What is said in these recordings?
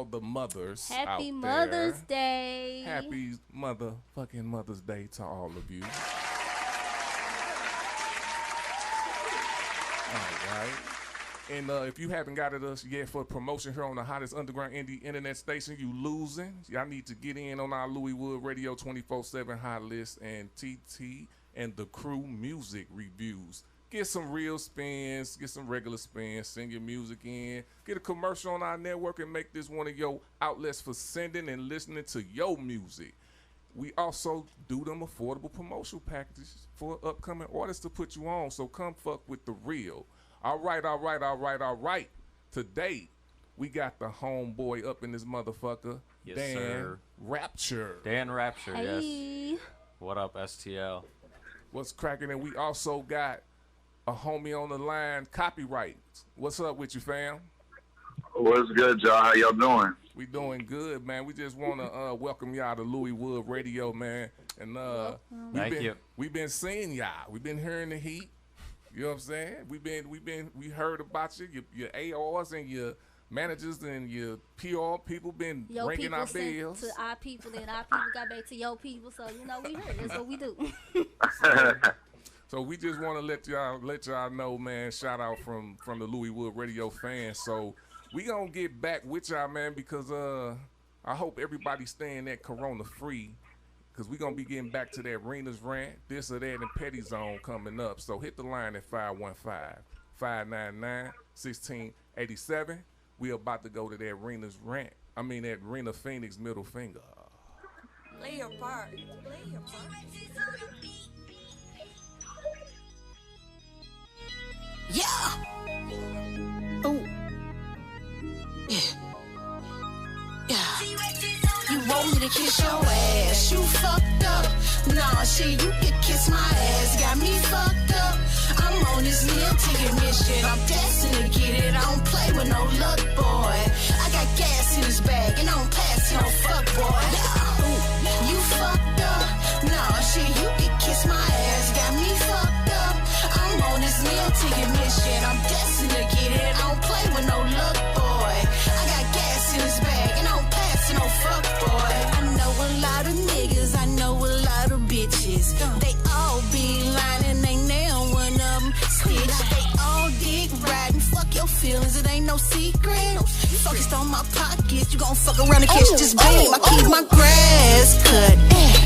all the mothers Happy out Mother's there. Day. Happy motherfucking Mother's Day to all of you. All right. And if you haven't got it us yet for promotion here on the hottest underground indie internet station, you losing. Y'all need to get in on our Louis Wood Radio 24/7 hot list and TT and the crew music reviews. Get some real spins, get some regular spins, send your music in, get a commercial on our network and make this one of your outlets for sending and listening to your music. We also do them affordable promotional packages for upcoming artists to put you on, so come fuck with the real. All right. Today, we got the homeboy up in this motherfucker, Yes, Dan sir. Rapture. Dan Rapture, Hey. yes. What up, STL? What's cracking? And we also got a homie on the line, Copyright. What's up with you, fam? What's good, y'all? How y'all doing? We doing good, man. We just want to welcome y'all to Louis Wood Radio, man. And Thank you. We've been seeing y'all. We've been hearing the heat. You know what I'm saying? We heard about you, your ARs and your managers and your PR people been Your ringing people our sent bells. to our people, and our people got back to your people. So we heard. That's what we do. So we just want to let y'all know, man. Shout out from the Louis Wood Radio fans. So we gonna get back with y'all, man, because I hope everybody's staying that corona free. Because we're going to be getting back to that Rena's rant, this or that, and Petty Zone coming up. So hit the line at 515-599-1687. We about to go to that Rena's rant. I mean, that Rena Phoenix middle finger. Play your part. Yeah. Ooh. Yeah. You want me to kiss your ass? You fucked up. Nah, shit, you can kiss my ass. Got me fucked up. I'm on this meal ticket mission. I'm destined to get it. I don't play with no luck, boy. I got gas in this bag and I don't pass no fuck, boy. Ooh, you fucked up. Nah, shit, you can kiss my ass. Got me fucked up. I'm on this meal ticket mission. I'm destined to get it. I don't play with no luck, boy. I got gas in this bag and I don't pass no fuck, boy. I know a lot of niggas. I know a lot of bitches. They all be lying and ain't nail one of them stitch. They all dick riding. Fuck your feelings. It ain't no secret. Focused on my pockets. You gon' fuck around and catch this beam. I keep my grass cut.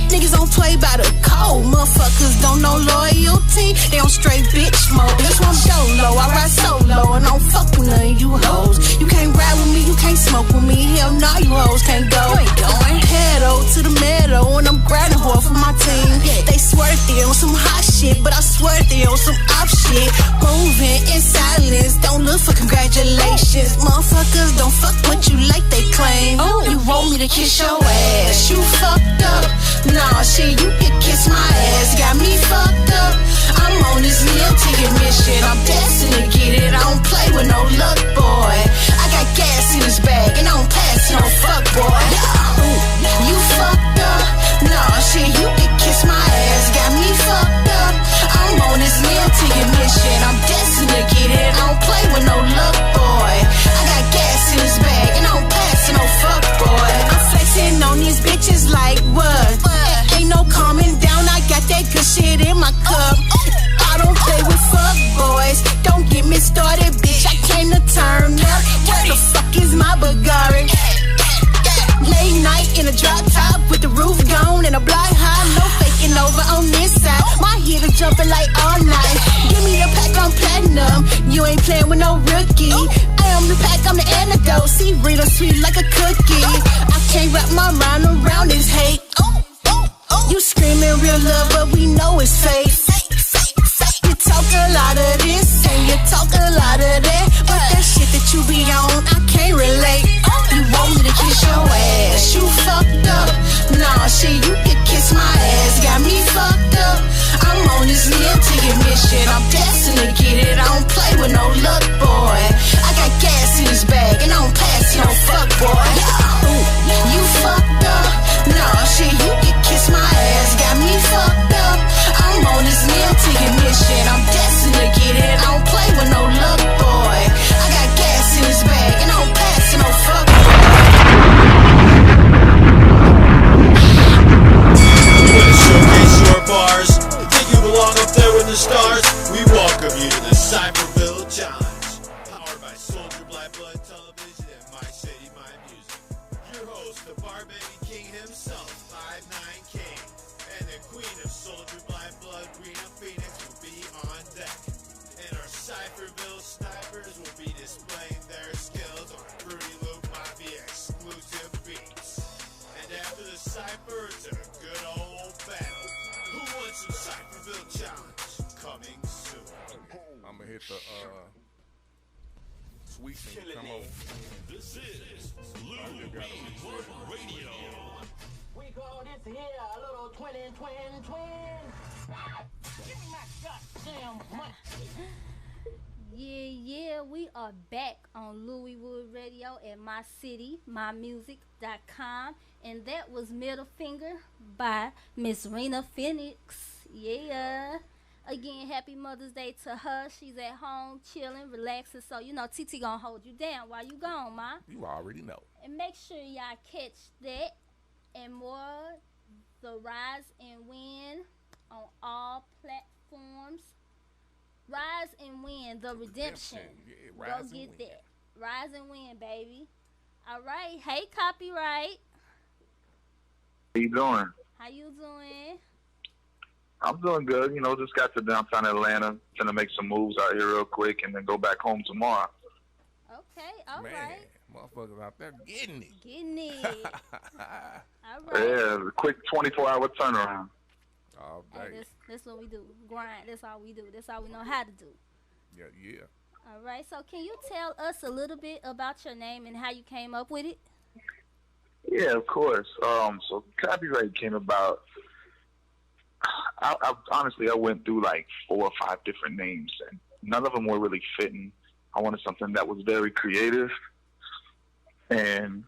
Niggas don't play by the code. Motherfuckers don't know loyalty. They on straight bitch mode. That's why I'm solo. I ride solo and I don't fuck with none of you hoes. You can't ride with me. You can't smoke with me. Hell no, you hoes can't go. Ain't going pedo to the meadow and I'm grinding hard for my team. They swear they on some hot shit, but I swear they on some off shit. Moving in silence. Don't look for congratulations. Motherfuckers don't fuck what you like they claim. You want me to kiss your ass? You fucked up. Nah, shit, you can kiss my ass. Got me fucked up. I'm on this meal ticket mission. I'm destined to get it. I don't play with no luck, boy. I got gas in this bag and I don't pass no fuck, boy. Ooh, you fucked up. Nah, shit, you can kiss my ass. Got me fucked up. I'm on this meal ticket mission. I'm destined to get it. I don't play with no luck, boy. I got gas in this bag and I don't pass no fuck, boy. I'm flexing on these bitches like what? Ain't no calming down. I got that good shit in my cup. I don't play with fuck boys. Don't get me started, bitch. I came to turn up. Where the fuck is my Bulgari? Late night in a drop top with the roof gone and a block high. No faking over on this side. My heat is jumping like all night. Give me the pack, I'm platinum. You ain't playing with no rookie. I am the pack, I'm the antidote. See, real sweet like a cookie. I can't wrap my mind around this hate. You screaming real love, but we know it's fake. You talk a lot of this and you talk a lot of that, but that shit that you be on, I can't relate. You want me to kiss your ass? You fucked up. Nah, shit, you can kiss my ass. Got me fucked up. I'm on this meal ticket mission. I'm destined to get it. I don't play with no luck, boy. I got gas in this bag and I don't pass no fuck, boy. Ooh, you fucked up. Nah, shit, you can kiss my ass. Got me fucked up. I'm on this meal ticket mission. I'm destined to get it. I don't play with no luck, boy. I got gas in this bag and I don't pass no fuck, boy. hit the sweet and come on. This is Louis Wood Radio. We call this here a little twin. Give me my goddamn money. Yeah, we are back on Louis Wood Radio at mycitymymusic.com, and that was Middle Finger by Miss Rena Phoenix. Yeah. Again, happy Mother's Day to her. She's at home, chilling, relaxing. So, you know, TT gonna hold you down while you gone, ma. You already know. And make sure y'all catch that and more, the Rise and Win on all platforms. Rise and Win, the redemption. Yeah, Go rise and get win. that. Rise and Win, baby. All right. Hey, Copyright. How you doing? How you doing? I'm doing good. You know, just got to downtown Atlanta. Gonna make some moves out here real quick and then go back home tomorrow. Okay, all Man, right. motherfuckers out there getting it. Getting it. All right. Yeah, a quick 24-hour turnaround. All Hey, day. that's what we do. Grind. That's all we do. That's all we know how to do. Yeah. All right. So can you tell us a little bit about your name and how you came up with it? Yeah, of course. So Copyright came about. I honestly, I went through like 4 or 5 different names, and none of them were really fitting. I wanted something that was very creative, and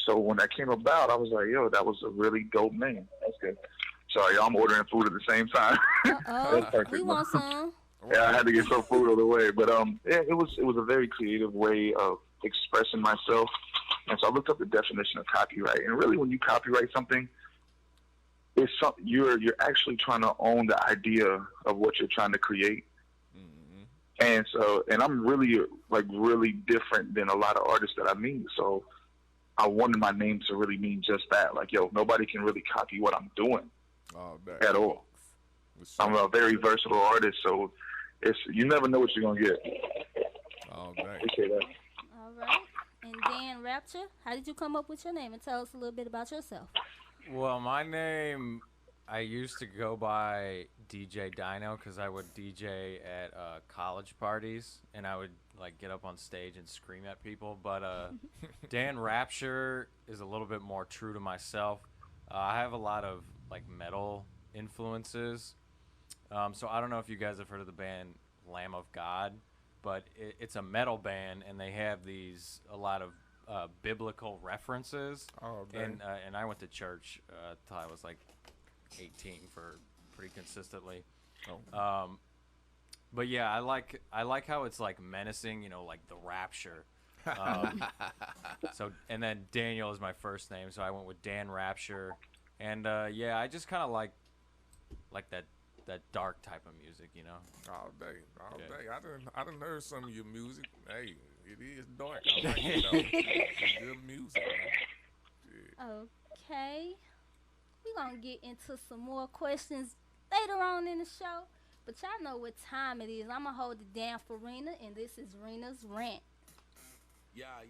so when that came about, I was like, "Yo, that was a really dope name." That's good. Sorry, I'm ordering food at the same time. Uh-oh. That's perfect. We want some. Yeah, I had to get some food on the way, but yeah, it was a very creative way of expressing myself, and so I looked up the definition of copyright, and really, when you copyright something, it's something you're actually trying to own the idea of what you're trying to create. And so, and I'm really different than a lot of artists that I meet. So I wanted my name to really mean just that. Like, yo, nobody can really copy what I'm doing at all. I'm a very versatile artist, so you never know what you're gonna get. All day. Appreciate that. All right. And Dan Rapture, how did you come up with your name? And tell us a little bit about yourself. Well, my name, I used to go by DJ Dino because I would DJ at college parties, and I would like get up on stage and scream at people. But Dan Rapture is a little bit more true to myself. I have a lot of like metal influences. So I don't know if you guys have heard of the band Lamb of God, but it's a metal band, and they have a lot of biblical references. Oh, and I went to church till I was like 18 for pretty consistently. But yeah, I like how it's like menacing, you know, like the Rapture. So and then Daniel is my first name, so I went with Dan Rapture, and yeah, I just kind of like that dark type of music, you know. All day. Yeah. I done heard some of your music. Hey, it is dark. I like it though. It's good music, man. Okay. We're going to get into some more questions later on in the show. But y'all know what time it is. I'm going to hold it down for Rena, and this is Rena's Rant. Yeah,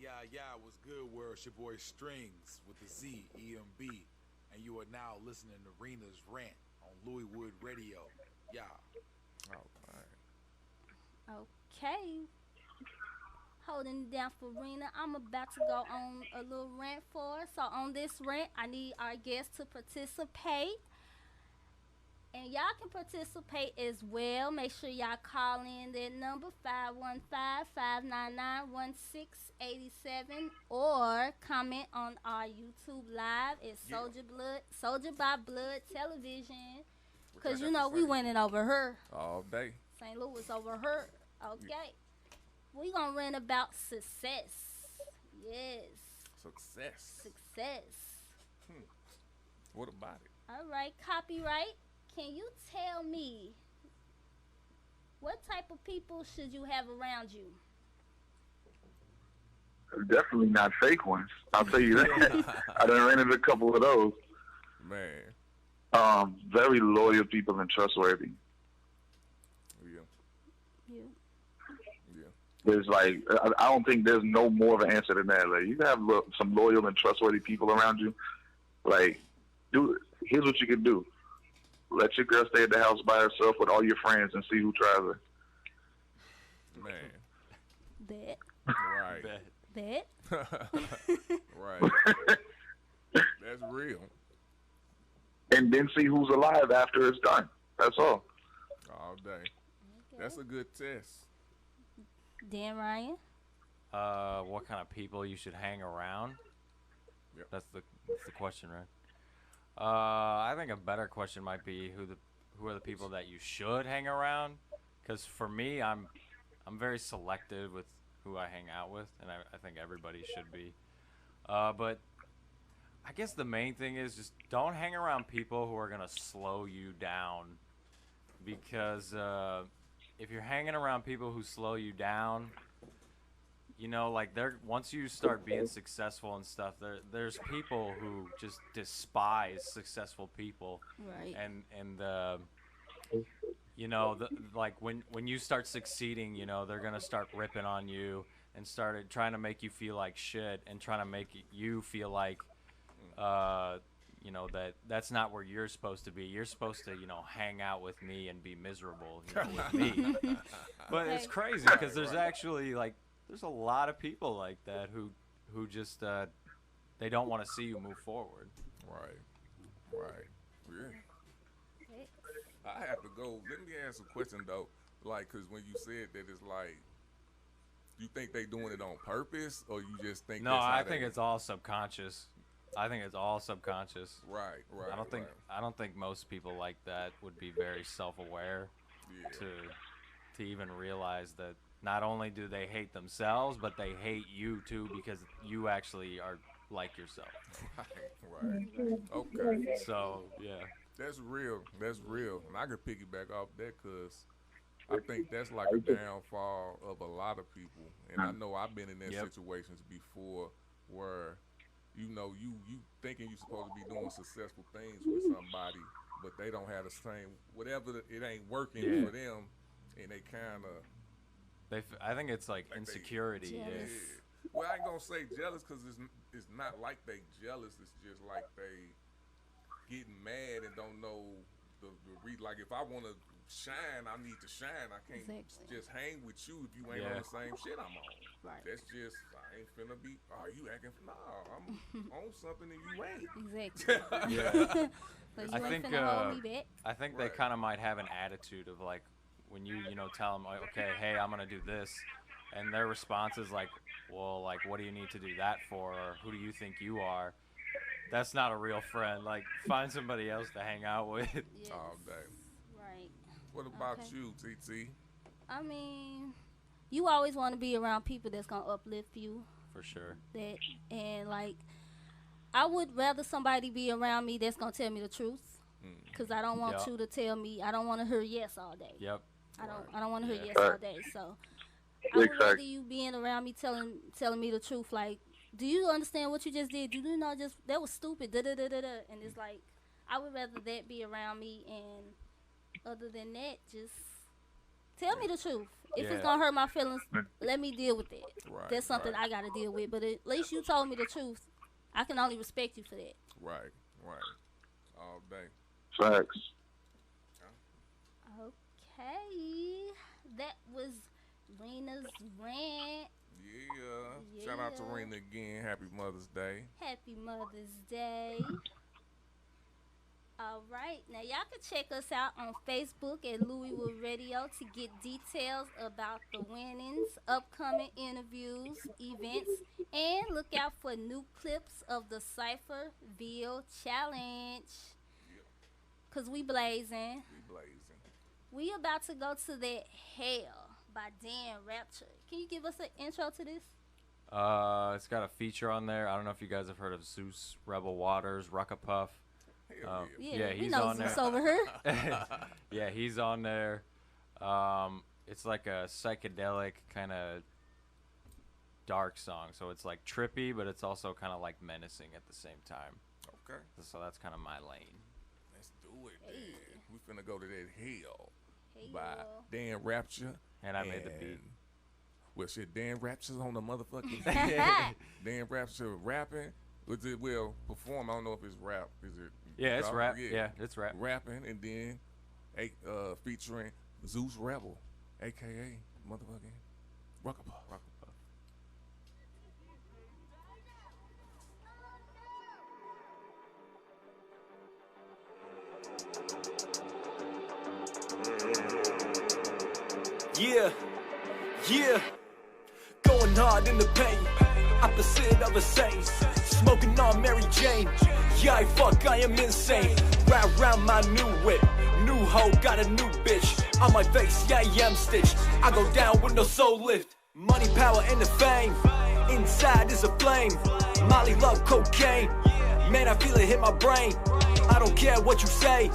what's good, world? It's your boy Strings with the Z, EMB. And you are now listening to Rena's Rant on Louis Wood Radio. Yeah. All right. Okay. Holding it down for Rena. I'm about to go on a little rant for her. So on this rant, I need our guests to participate. And y'all can participate as well. Make sure y'all call in that number 515-599-1687 or comment on our YouTube live at Soldier by Blood Television. Because you know we winning over her. All day. St. Louis over her. Okay. We gonna rant about success. Yes. Success. What about it? All right, Copyright. Can you tell me what type of people should you have around you? Definitely not fake ones. I'll tell you that. I done ran into a couple of those. Man. Very loyal people and trustworthy. Yeah. There's like, I don't think there's no more of an answer than that. Like, you can have some loyal and trustworthy people around you. Like, here's what you can do. Let your girl stay at the house by herself with all your friends and see who tries her. Man. That. Right. That. Right. That's real. And then see who's alive after it's done. That's all. All day. Okay. That's a good test. Dan Ryan. What kind of people you should hang around? Yep. That's the question, right? I think a better question might be who are the people that you should hang around? Because for me, I'm very selective with who I hang out with, and I think everybody should be. But I guess the main thing is just don't hang around people who are gonna slow you down, because if you're hanging around people who slow you down, you know, like once you start being successful and stuff, there's people who just despise successful people, Right. and you know, like when you start succeeding, you know, they're gonna start ripping on you and started trying to make you feel like shit and trying to make you feel like, you know, that's not where you're supposed to be. You're supposed to, you know, hang out with me and be miserable, you know, with me. But it's crazy because there's actually like there's a lot of people like that who just they don't want to see you move forward. Right. Yeah. I have to go. Let me ask a question though, like, cause when you said that, it's like, you think they doing it on purpose, or you just think? No, I think it's all subconscious. I think it's all subconscious. Right. I don't think most people like that would be very self-aware to even realize that not only do they hate themselves, but they hate you too, because you actually are like yourself. Right. Okay. So yeah. That's real. And I could piggyback off that because I think that's like a downfall of a lot of people. And I know I've been in that situations before where, you know, you thinking you're supposed to be doing successful things with somebody, but they don't have the same, whatever, it ain't working for them, and they kind of. I think it's like insecurity. Well, I ain't gonna say jealous because it's not like they jealous. It's just like they getting mad and don't know the like, if I want to shine, I need to shine. I can't just hang with you if you ain't on the same shit I'm on. Right. That's just, I ain't finna be, you acting, I'm on something and you ain't. Exactly. I think hold me back. I think they kind of might have an attitude of like, when you know, tell them, okay, hey, I'm gonna do this, and their response is like, well, like, what do you need to do that for, or who do you think you are? That's not a real friend. Like, find somebody else to hang out with. Yes. All day. Right. What about you, TT? I mean, you always want to be around people that's gonna uplift you. For sure. And like, I would rather somebody be around me that's gonna tell me the truth, because I don't want you to tell me. I don't want to hear yes all day. Yep. I don't want to hear yes all day. So I would rather you being around me telling me the truth. Like, do you understand what you just did? You do know that was stupid. Da da da da da. And it's like, I would rather that be around me, and other than that, just tell me the truth. If it's gonna hurt my feelings, let me deal with it. Right, That's something I gotta deal with. But at least you told me the truth. I can only respect you for that. Right. All day. Facts. Okay, that was Rena's rant. Yeah. Shout out to Rena again. Happy Mother's Day. Happy Mother's Day. All right, now y'all can check us out on Facebook at Louiswood Radio to get details about the winnings, upcoming interviews, events, and look out for new clips of the Cypherville Challenge. Cause we blazing. We about to go to that Hell by Dan Rapture. Can you give us an intro to this? It's got a feature on there. I don't know if you guys have heard of Zeus, Rebel Waters, Ruckapuff. Yeah, he's know on Zeus there. Over here. Yeah, he's on there. It's like a psychedelic kind of dark song, so it's like trippy, but it's also kind of like menacing at the same time. Okay. So that's kind of my lane. Let's do it, man. We finna go to that Hell by Dan Rapture. And I made the beat. Well, shit, Dan Rapture's on the motherfucking Dan Rapture rapping. Well, perform. I don't know if it's rap. Is it? Yeah, it's rap. Yeah, it's rap. Rapping, and then featuring Zeus Rebel, a.k.a. motherfucking Rockapuff. Yeah, yeah, going hard in the paint, opposite of a saint, smoking on Mary Jane. Yeah, I fuck, I am insane. Ride round my new whip, new hoe, got a new bitch. On my face, yeah, I am stitched. I go down with no soul lift. Money, power, and the fame. Inside is a flame. Molly love cocaine. Man, I feel it hit my brain. I don't care what you say.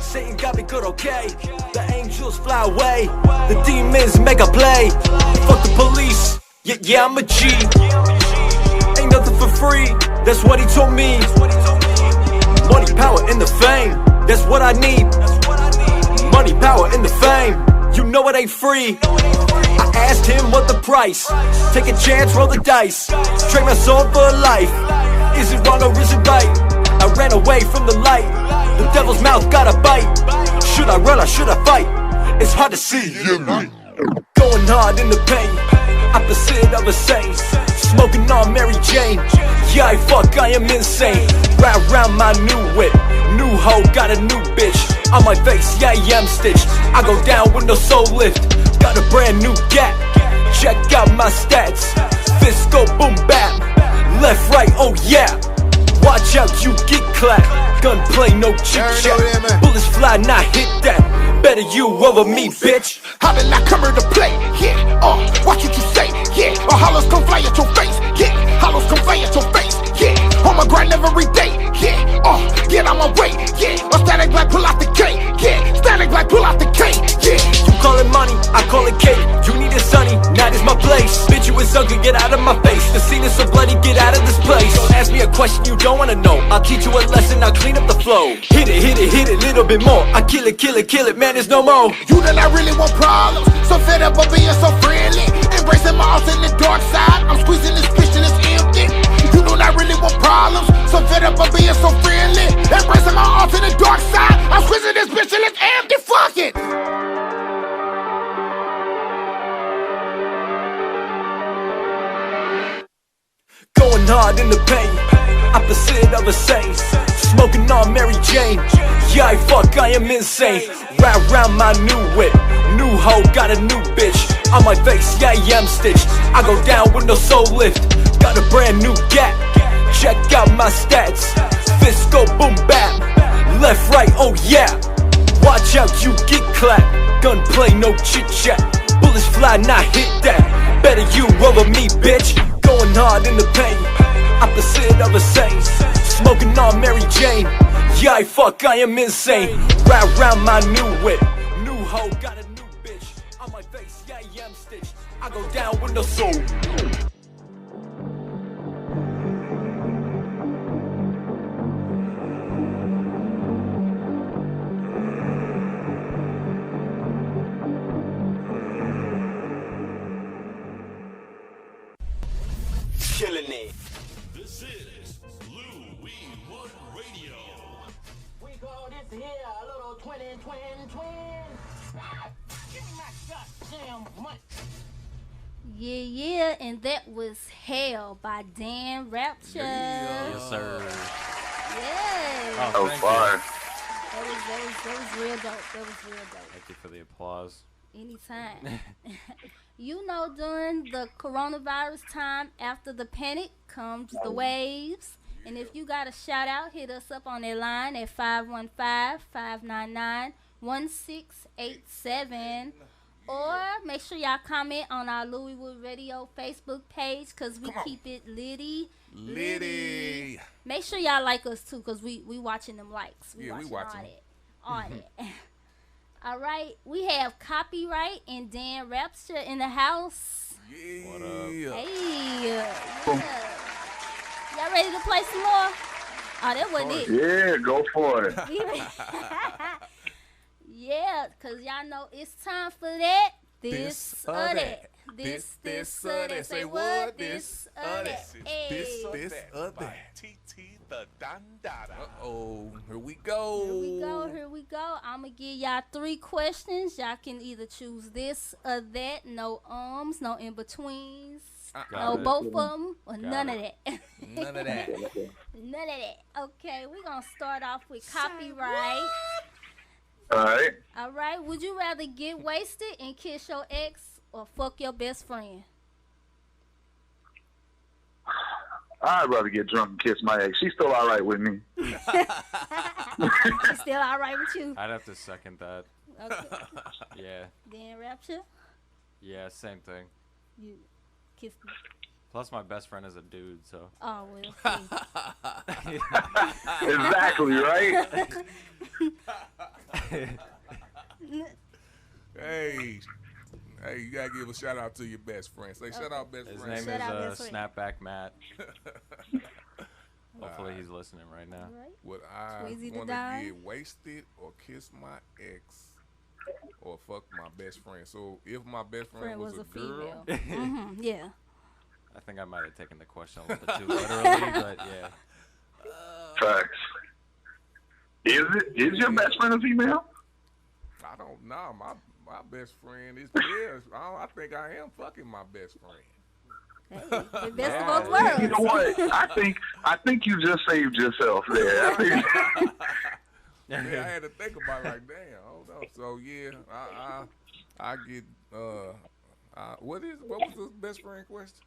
Satan got me good, okay? The angels fly away. The demons make a play. Fuck the police. Yeah, I'm a G. Ain't nothing for free. That's what he told me. Money, power, and the fame. That's what I need. Money, power, and the fame. You know it ain't free. I asked him what the price. Take a chance, roll the dice. Trade my soul for life. Is it wrong or is it right? I ran away from the light. The devil's mouth got a bite. Should I run or should I fight? It's hard to see. Going hard in the paint, opposite of a saint. Smoking on Mary Jane. Yeah, I fuck, I am insane. Ride round my new whip, new hoe, got a new bitch. On my face, yeah, I am stitched. I go down with no soul lift. Got a brand new gap. Check out my stats. Fist go boom bap. Left, right, oh yeah. Watch out, you get clapped. Gunplay, no chit chat. Bullets fly, not hit that. Better you over me, bitch. How did I come here to play? Yeah, watch what you say. Yeah, or hollows come fly at your face. Yeah, hollows come fly at your face. Yeah, on my grind every day. Yeah, get on my way. Yeah, or static like pull out the K. Yeah, static like pull out the K. Yeah, you call it money, I call it cake. You need it sunny, that is my place. Bitch, you is ugly, get out of my face. The scene is so bloody, get out of this place. Don't ask me a question you don't wanna know. I'll teach you a lesson, I'll clean up the flow. Hit it, little bit more. I kill it, man, there's no more. You do not really want problems. So fed up of being so friendly. Embracing my alternate dark side. I'm squeezing this bitch till it's empty. You do not really want problems. So fed up of being so friendly. Embracing my alternate dark side. I'm squeezing this bitch till it's empty. Fuck it. Going hard in the paint, opposite of a saint. Smoking on Mary Jane. Yeah, I fuck, I am insane. Ride round my new whip, new hoe, got a new bitch. On my face, yeah, I am stitched. I go down with no soul lift. Got a brand new gap. Check out my stats. Fist go boom bap. Left, right, oh yeah. Watch out, you get clapped. Gunplay, no chit chat. Bullets fly, not hit that. Better you over me, bitch. Going hard in the paint, opposite of a saint. Smoking on Mary Jane. Yeah, I fuck, I am insane. Ride round my new whip, new hoe, got a new bitch. On my face, yeah, I am stitched. I go down with no soul. Killing it. This is Louis Wood Radio. We call this here a little twin. Give me my goddamn money. Yeah, and that was Hell by Dan Rapture. Yes, sir. Yeah. Oh, far. That was real dope. Thank you for the applause. Anytime. You know, during the coronavirus time, after the panic comes the waves. And if you got a shout out, hit us up on that line at 515-599-1687. Or make sure y'all comment on our Louis Wood Radio Facebook page, because we keep it litty. Make sure y'all like us too, because we watching them likes. We watching all that. All right, we have Copyright and Dan Rapture in the house. Yeah. What up? Hey, yeah. Y'all ready to play some more? Oh, that wasn't it. Yeah, go for it. Yeah, because y'all know it's time for that, this or that. This, that. Say what? This, that. Hey. This, that. TT the Dandada. Uh-oh. Here we go. Here we go. I'm going to give y'all 3 questions. Y'all can either choose this or that. No no in-betweens. No, both of them, or none of that. None of that. None of that. Okay, we're going to start off with copyright. All right. Would you rather get wasted and kiss your ex or fuck your best friend? I'd rather get drunk and kiss my ex. She's still all right with me. She's still all right with you? I'd have to second that. Okay. Yeah. Then Rapture? Yeah, same thing. You kiss me. Plus, my best friend is a dude, so. Oh, well. Exactly, right? Hey, you gotta give a shout out to your best friend. Say shout out best friend. His name is Snapback Matt. Hopefully he's listening right now. Would I want to get wasted or kiss my ex or fuck my best friend? So if my best friend was a girl, yeah. I think I might have taken the question a little bit too literally, but yeah. Facts. Is your best friend a female? I don't know. My best friend is there. I think I am fucking my best friend. The best of both worlds. You know what? I think you just saved yourself there. Yeah, I had to think about it like, damn, hold up. So yeah, I get what was the best friend question?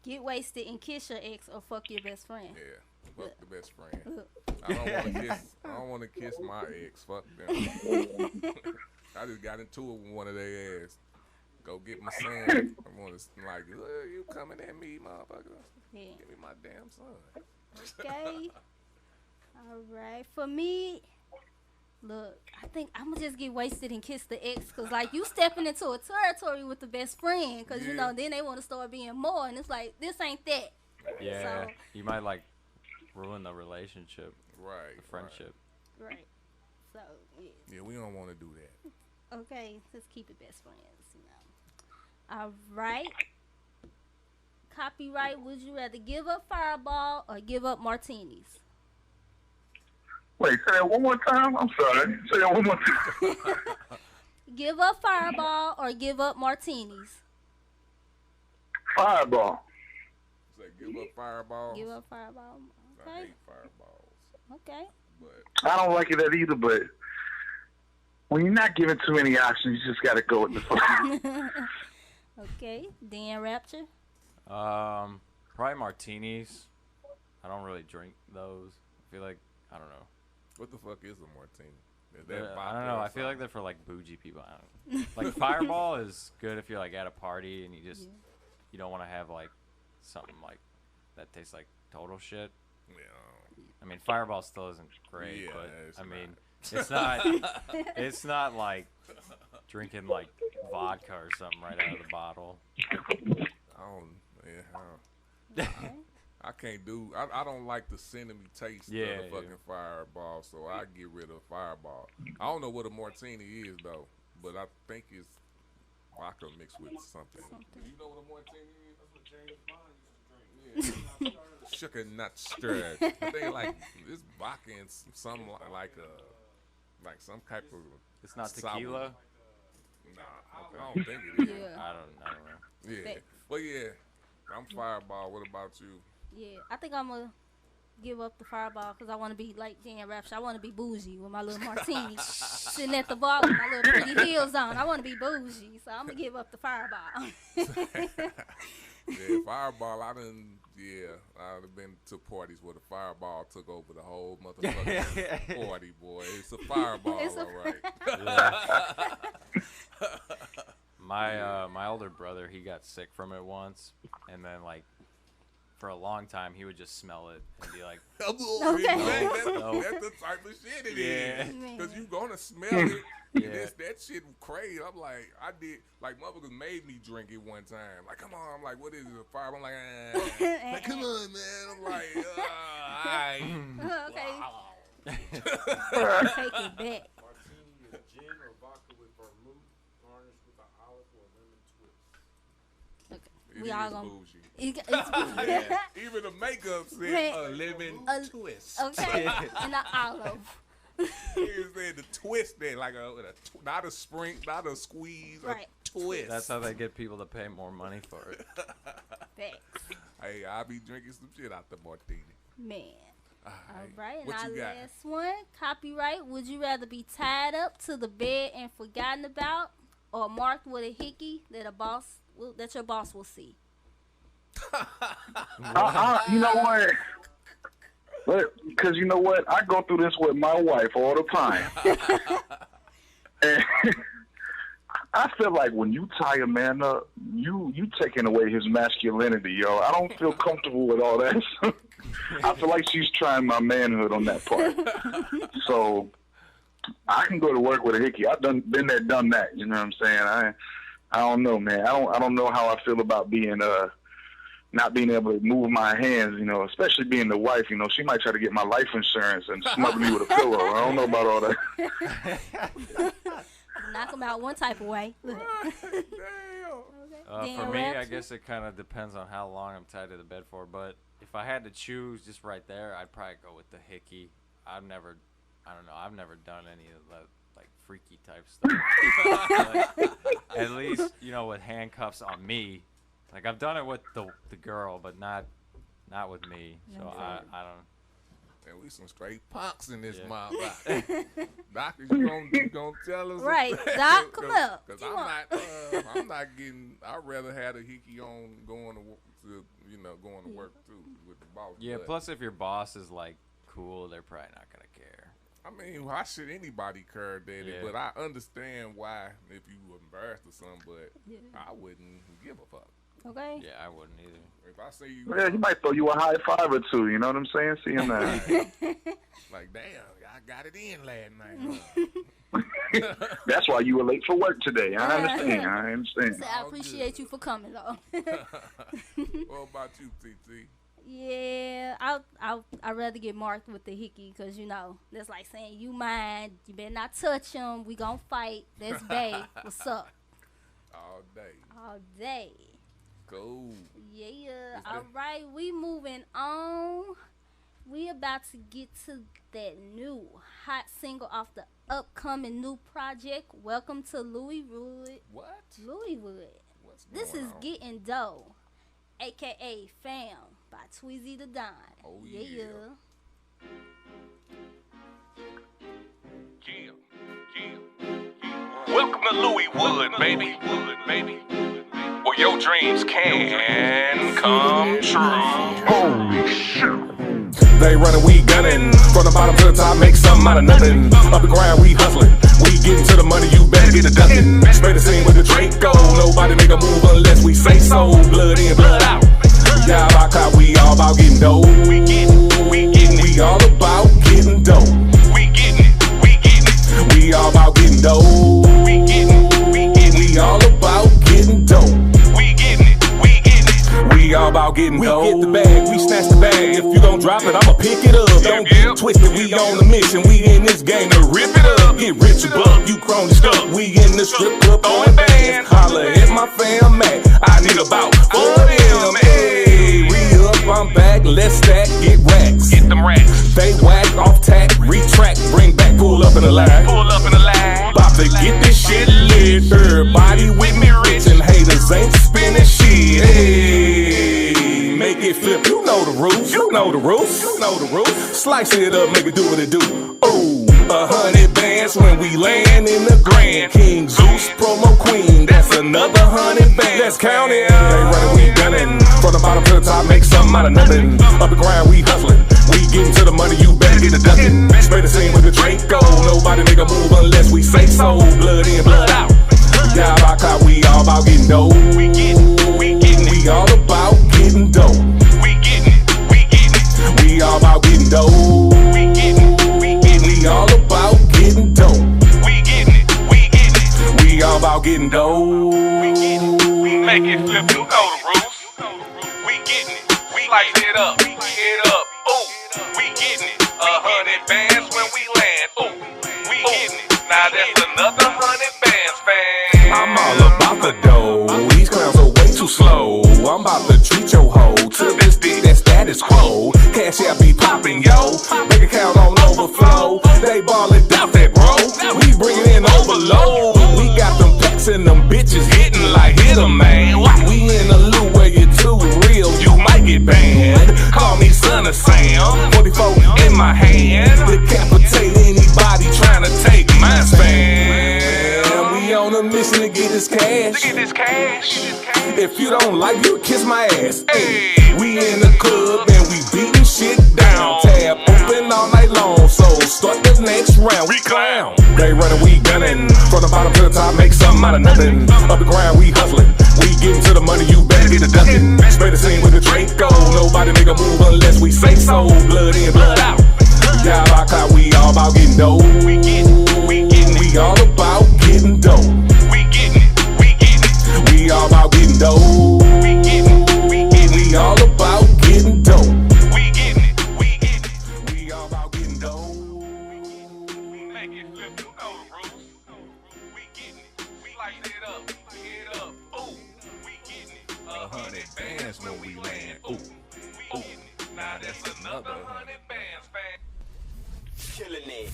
Get wasted and kiss your ex or fuck your best friend. Yeah, fuck the best friend. I don't want to kiss my ex. Fuck them. I just got into it with one of their ass. Go get my son. I want to like, you coming at me, motherfucker? Yeah. Give me my damn son. Okay. All right. For me, look, I think I'm gonna just get wasted and kiss the ex, cause like you stepping into a territory with the best friend, cause you know then they want to start being more, and it's like this ain't that. Yeah. So, you might like ruin the relationship. Right. The friendship. Right. So yeah. Yeah, we don't want to do that. Okay, let's keep it best friends. All right. Copyright. Would you rather give up Fireball or give up martinis? Wait, say that one more time. I'm sorry. Say that one more time. Give up Fireball or give up martinis? Fireball. Say give up Fireball. Give up Fireball. Okay. I hate Fireballs. Okay. But I don't like it either, but when you're not given too many options, you just got to go with the flow. Okay. Dan Rapture? Probably martinis. I don't really drink those. I feel like, I don't know. What the fuck is a martini? Is I that don't know. I feel like they're for like bougie people. I don't know. Like Fireball is good if you're like at a party and you just you don't want to have like something like that tastes like total shit. Yeah. I mean, Fireball still isn't great, Yeah, but it's I not. mean, it's not like drinking like vodka or something right out of the bottle. I can't do. I don't like the cinnamon taste of the fucking Fireball, so I get rid of Fireball. I don't know what a martini is though, but I think it's vodka mixed with something. Do you know what a martini is? That's what James Bond used to drink. Yeah. Sugar nut stirred. I think like it's vodka and some like some type of. It's not sour. tequila. Nah, I don't think it is. Yeah. I don't know. Yeah, but yeah, I'm Fireball. What about you? Yeah, I think I'm gonna give up the Fireball because I want to be like Dan Rapture. I want to be bougie with my little martini, sitting at the bar with my little pretty heels on. I want to be bougie, so I'm gonna give up the Fireball. Yeah, Fireball. I'd have been to parties where the Fireball took over the whole motherfucking party, boy. It's a Fireball, My my older brother, he got sick from it once, and then like for a long time he would just smell it and be like, That's the type of shit it is. Because you gonna smell it. And that shit crazy. I'm like, motherfuckers made me drink it one time. Like, come on. I'm like, what is it? A fire? I'm like, like, come on, man. I'm like, alright. Okay. Take it back. Martini is gin or vodka with vermouth, garnished with an olive or lemon twist. We all gonna. bougie. Yeah. Even the makeup said a lemon twist. Okay, and an olive. He said the twist there, like not a spring, not a squeeze, Right. a twist. That's how they get people to pay more money for it. Thanks. Hey, I'll be drinking some shit out the martini. Man. All right, and What our you got? last one, copyright. Would you rather be tied up to the bed and forgotten about, or marked with a hickey that your boss will see? You know what? Because you know what? I go through this with my wife all the time. And I feel like when you tie a man up, you taking away his masculinity, yo. I don't feel comfortable with all that. I feel like she's trying my manhood on that part. So I can go to work with a hickey. I've been there, done that. You know what I'm saying? I don't know, man. I don't know how I feel about being not being able to move my hands, you know, especially being the wife. You know, she might try to get my life insurance and smother me with a pillow. I don't know about all that. Knock them out one type of way. Damn. For me, I guess it kind of depends on how long I'm tied to the bed for. But if I had to choose just right there, I'd probably go with the hickey. I've never done any of that like freaky type stuff. At least, you know, with handcuffs on me. Like I've done it with the girl, but not with me. So I don't. Man, we some straight punks in this mob. Doctor, you gonna tell us? Right, Doc, come up. Because I'm not getting. I'd rather have a hickey on going to work too with the boss. Yeah. Plus, if your boss is like cool, they're probably not gonna care. I mean, why should anybody care, Daddy? Yeah. But I understand why if you were embarrassed or something, but I wouldn't give a fuck. Okay. Yeah, I wouldn't either. If I say you, Yeah, he might throw you a high five or two. You know what I'm saying? See him now. like, damn, I got it in last night. That's why you were late for work today. I understand. So I appreciate you for coming, though. What about you, TT? Yeah, I'd rather get marked with the hickey because, you know, that's like saying, you mine, you better not touch him, we gonna fight, that's bae, what's up? All day. All day. Cool. Yeah, all right, we moving on. We about to get to that new hot single off the upcoming new project. Welcome to Louis Wood. What? Louis Wood. What's This going is on? Getting Dough, a.k.a. Fam, by Tweezy the Don. Oh, Yeah. Welcome to Louis Wood, baby. Where your dreams can come true. Holy shit. They running, we gunning. From the bottom to the top, make something out of nothing. Up the ground, we hustling. We getting to the money, you better get a ducking. Spray the scene with the Draco. Nobody make a move unless we say so. Blood in, blood out. Yeah, about clout, we all about getting dough. We all about getting dough. We all about getting dough. We all about getting dough. We all about getting dough. We get the bag, we snatch the bag. If you gon' drop it, I'ma pick it up. Don't get twisted, we on the mission. We in this game to rip it up. Get rich or buck, you crony stuck. We in the strip club throwing bands. Holla at my fam, man. I need about 4 of them. Hey, re-up, I'm back. Let's stack, get racks. Get them racks. They whack, off tack, retract, bring back, pull up in the line. About to get this shit lit. Everybody with me rich and haters ain't spinning shit. Hey, make it flip. You know the rules. You know the rules. You know the rules. Slice it up, make it do what it do. Ooh, 100 bands when we land in the Grand. King Zeus, promo queen. That's another 100 bands. Let's count it. They running, we gunning. From the bottom to the top, make something out of nothing. Up the ground, we hustling. We getting to the money, you better get a ducking. Spray the scene with the Draco. Nobody make a move unless we say so. Blood in, blood out. Yeah, about clout, we all about getting dough. We all about getting dough. We all about getting dough. We all about getting dough. We all about getting dough. Make it flip, you know the rules. We getting it, we light it up, ooh, we getting it, 100 bands when we land, ooh, we getting it, now that's another 100 bands, fam. I'm all about the dough. These clowns are way too slow. cash out be popping, yo. Bank account on overflow. They ballin' out that, bro. We bringin' in overload. We got them packs and them bitches hitting like hit 'em, man. We in the loop where you too real, you might get banned. Call me Son of Sam. 44 in my hand. Decapitate anybody trying to take my spam. We on a mission to get this cash. If you don't like, you kiss my ass. Hey, we in the club and we beating shit down. Tab open all night long, so start the next round. We clown. They running, we gunning. From the bottom to the top, make something out of nothing. Up the ground, we hustling. We getting to the money, you better get a ducking. Spray the scene with the Draco. Nobody make a move unless we say so. Blood in, blood out. We all about clout, we all about getting dough. We all about getting dough. We all about getting dough. We all about getting dough. We all about getting dough. We make it flip, you know the rules. We getting it, we light it up, get up. Ooh, we getting it. 100 bands when we land. Ooh, we getting it. Now that's another 100 bands, fam. Killing it.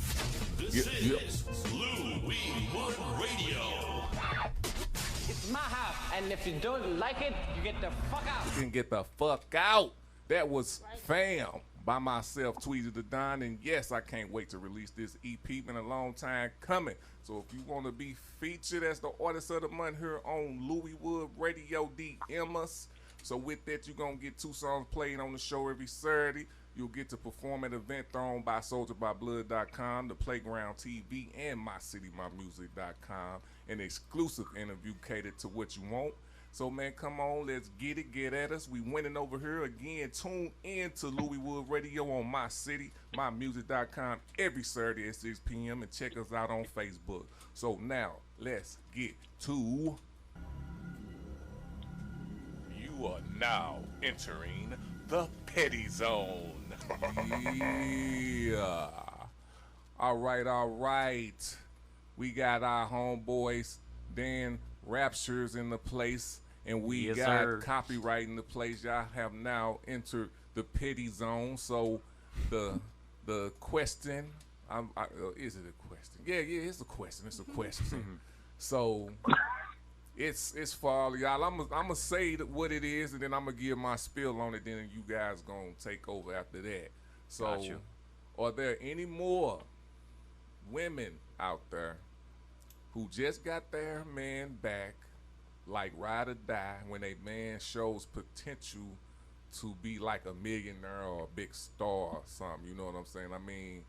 This is Louis Wood Radio. It's my house, and if you don't like it, you get the fuck out. You can get the fuck out. That was Fam by myself, Tweezy the Don, and yes, I can't wait to release this EP. Been a long time coming. So if you want to be featured as the artist of the month here on Louis Wood Radio, DM us. So with that, you're going to get 2 songs played on the show every Saturday. You'll get to perform at an event thrown by SoldierByBlood.com, The Playground TV, and MyCityMyMusic.com. An exclusive interview catered to what you want. So, man, come on, let's get it, get at us. We winning over here again. Tune in to Louis Wood Radio on MyCityMyMusic.com every Saturday at 6 p.m. and check us out on Facebook. So now, let's get to... You are now entering the Petty Zone. Yeah. All right. We got our homeboys, Dan Rapture's in the place, and we got Copyright in the place. Y'all have now entered the Petty Zone. So the question, is it a question? Yeah, it's a question. It's a question. So it's for all y'all. I'm gonna say what it is, and then I'm gonna give my spill on it. Then you guys gonna take over after that. So, are there any more women out there who just got their man back, like ride or die, when a man shows potential to be like a millionaire or a big star or something? You know what I'm saying? I mean,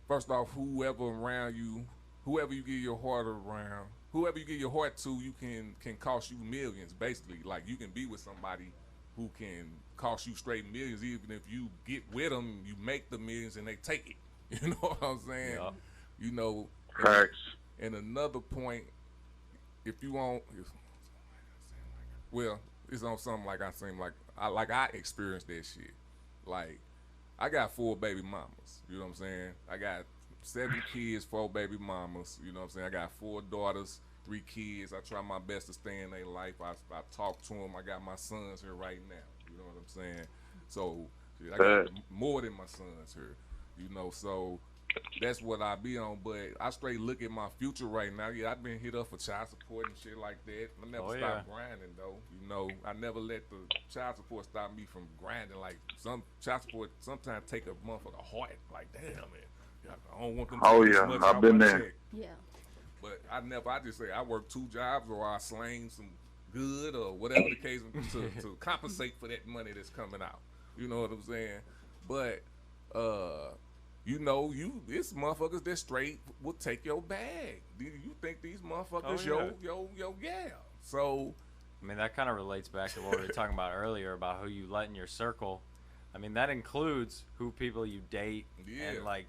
first off, whoever around you, whoever you give your heart around, whoever you give your heart to, you can cost you millions, basically. Like, you can be with somebody who can cost you straight millions, even if you get with them, you make the millions and they take it. You know what I'm saying? Yeah. You know. And another point, if you want, well, it's on something like I experienced that shit. Like, I got 4 baby mamas. You know what I'm saying? I got 7 kids, 4 baby mamas. You know what I'm saying? I got 4 daughters, 3 kids. I try my best to stay in their life. I talk to them. I got my sons here right now. You know what I'm saying? So I got more than my sons here. You know, so that's what I be on. But I straight look at my future right now. Yeah, I've been hit up for child support and shit like that. I never stopped grinding though. You know, I never let the child support stop me from grinding. Like, some child support sometimes take a motherfucker heart. Like, damn, man, I don't want them to take as much. I've been there. Check. Yeah. But I just say I work 2 jobs, or I slang some good, or whatever the case, to compensate for that money that's coming out. You know what I'm saying? But you know, it's motherfuckers that straight will take your bag. Do you think these motherfuckers, yeah. So, I mean, that kind of relates back to what we were talking about earlier about who you let in your circle. I mean, that includes who people you date and like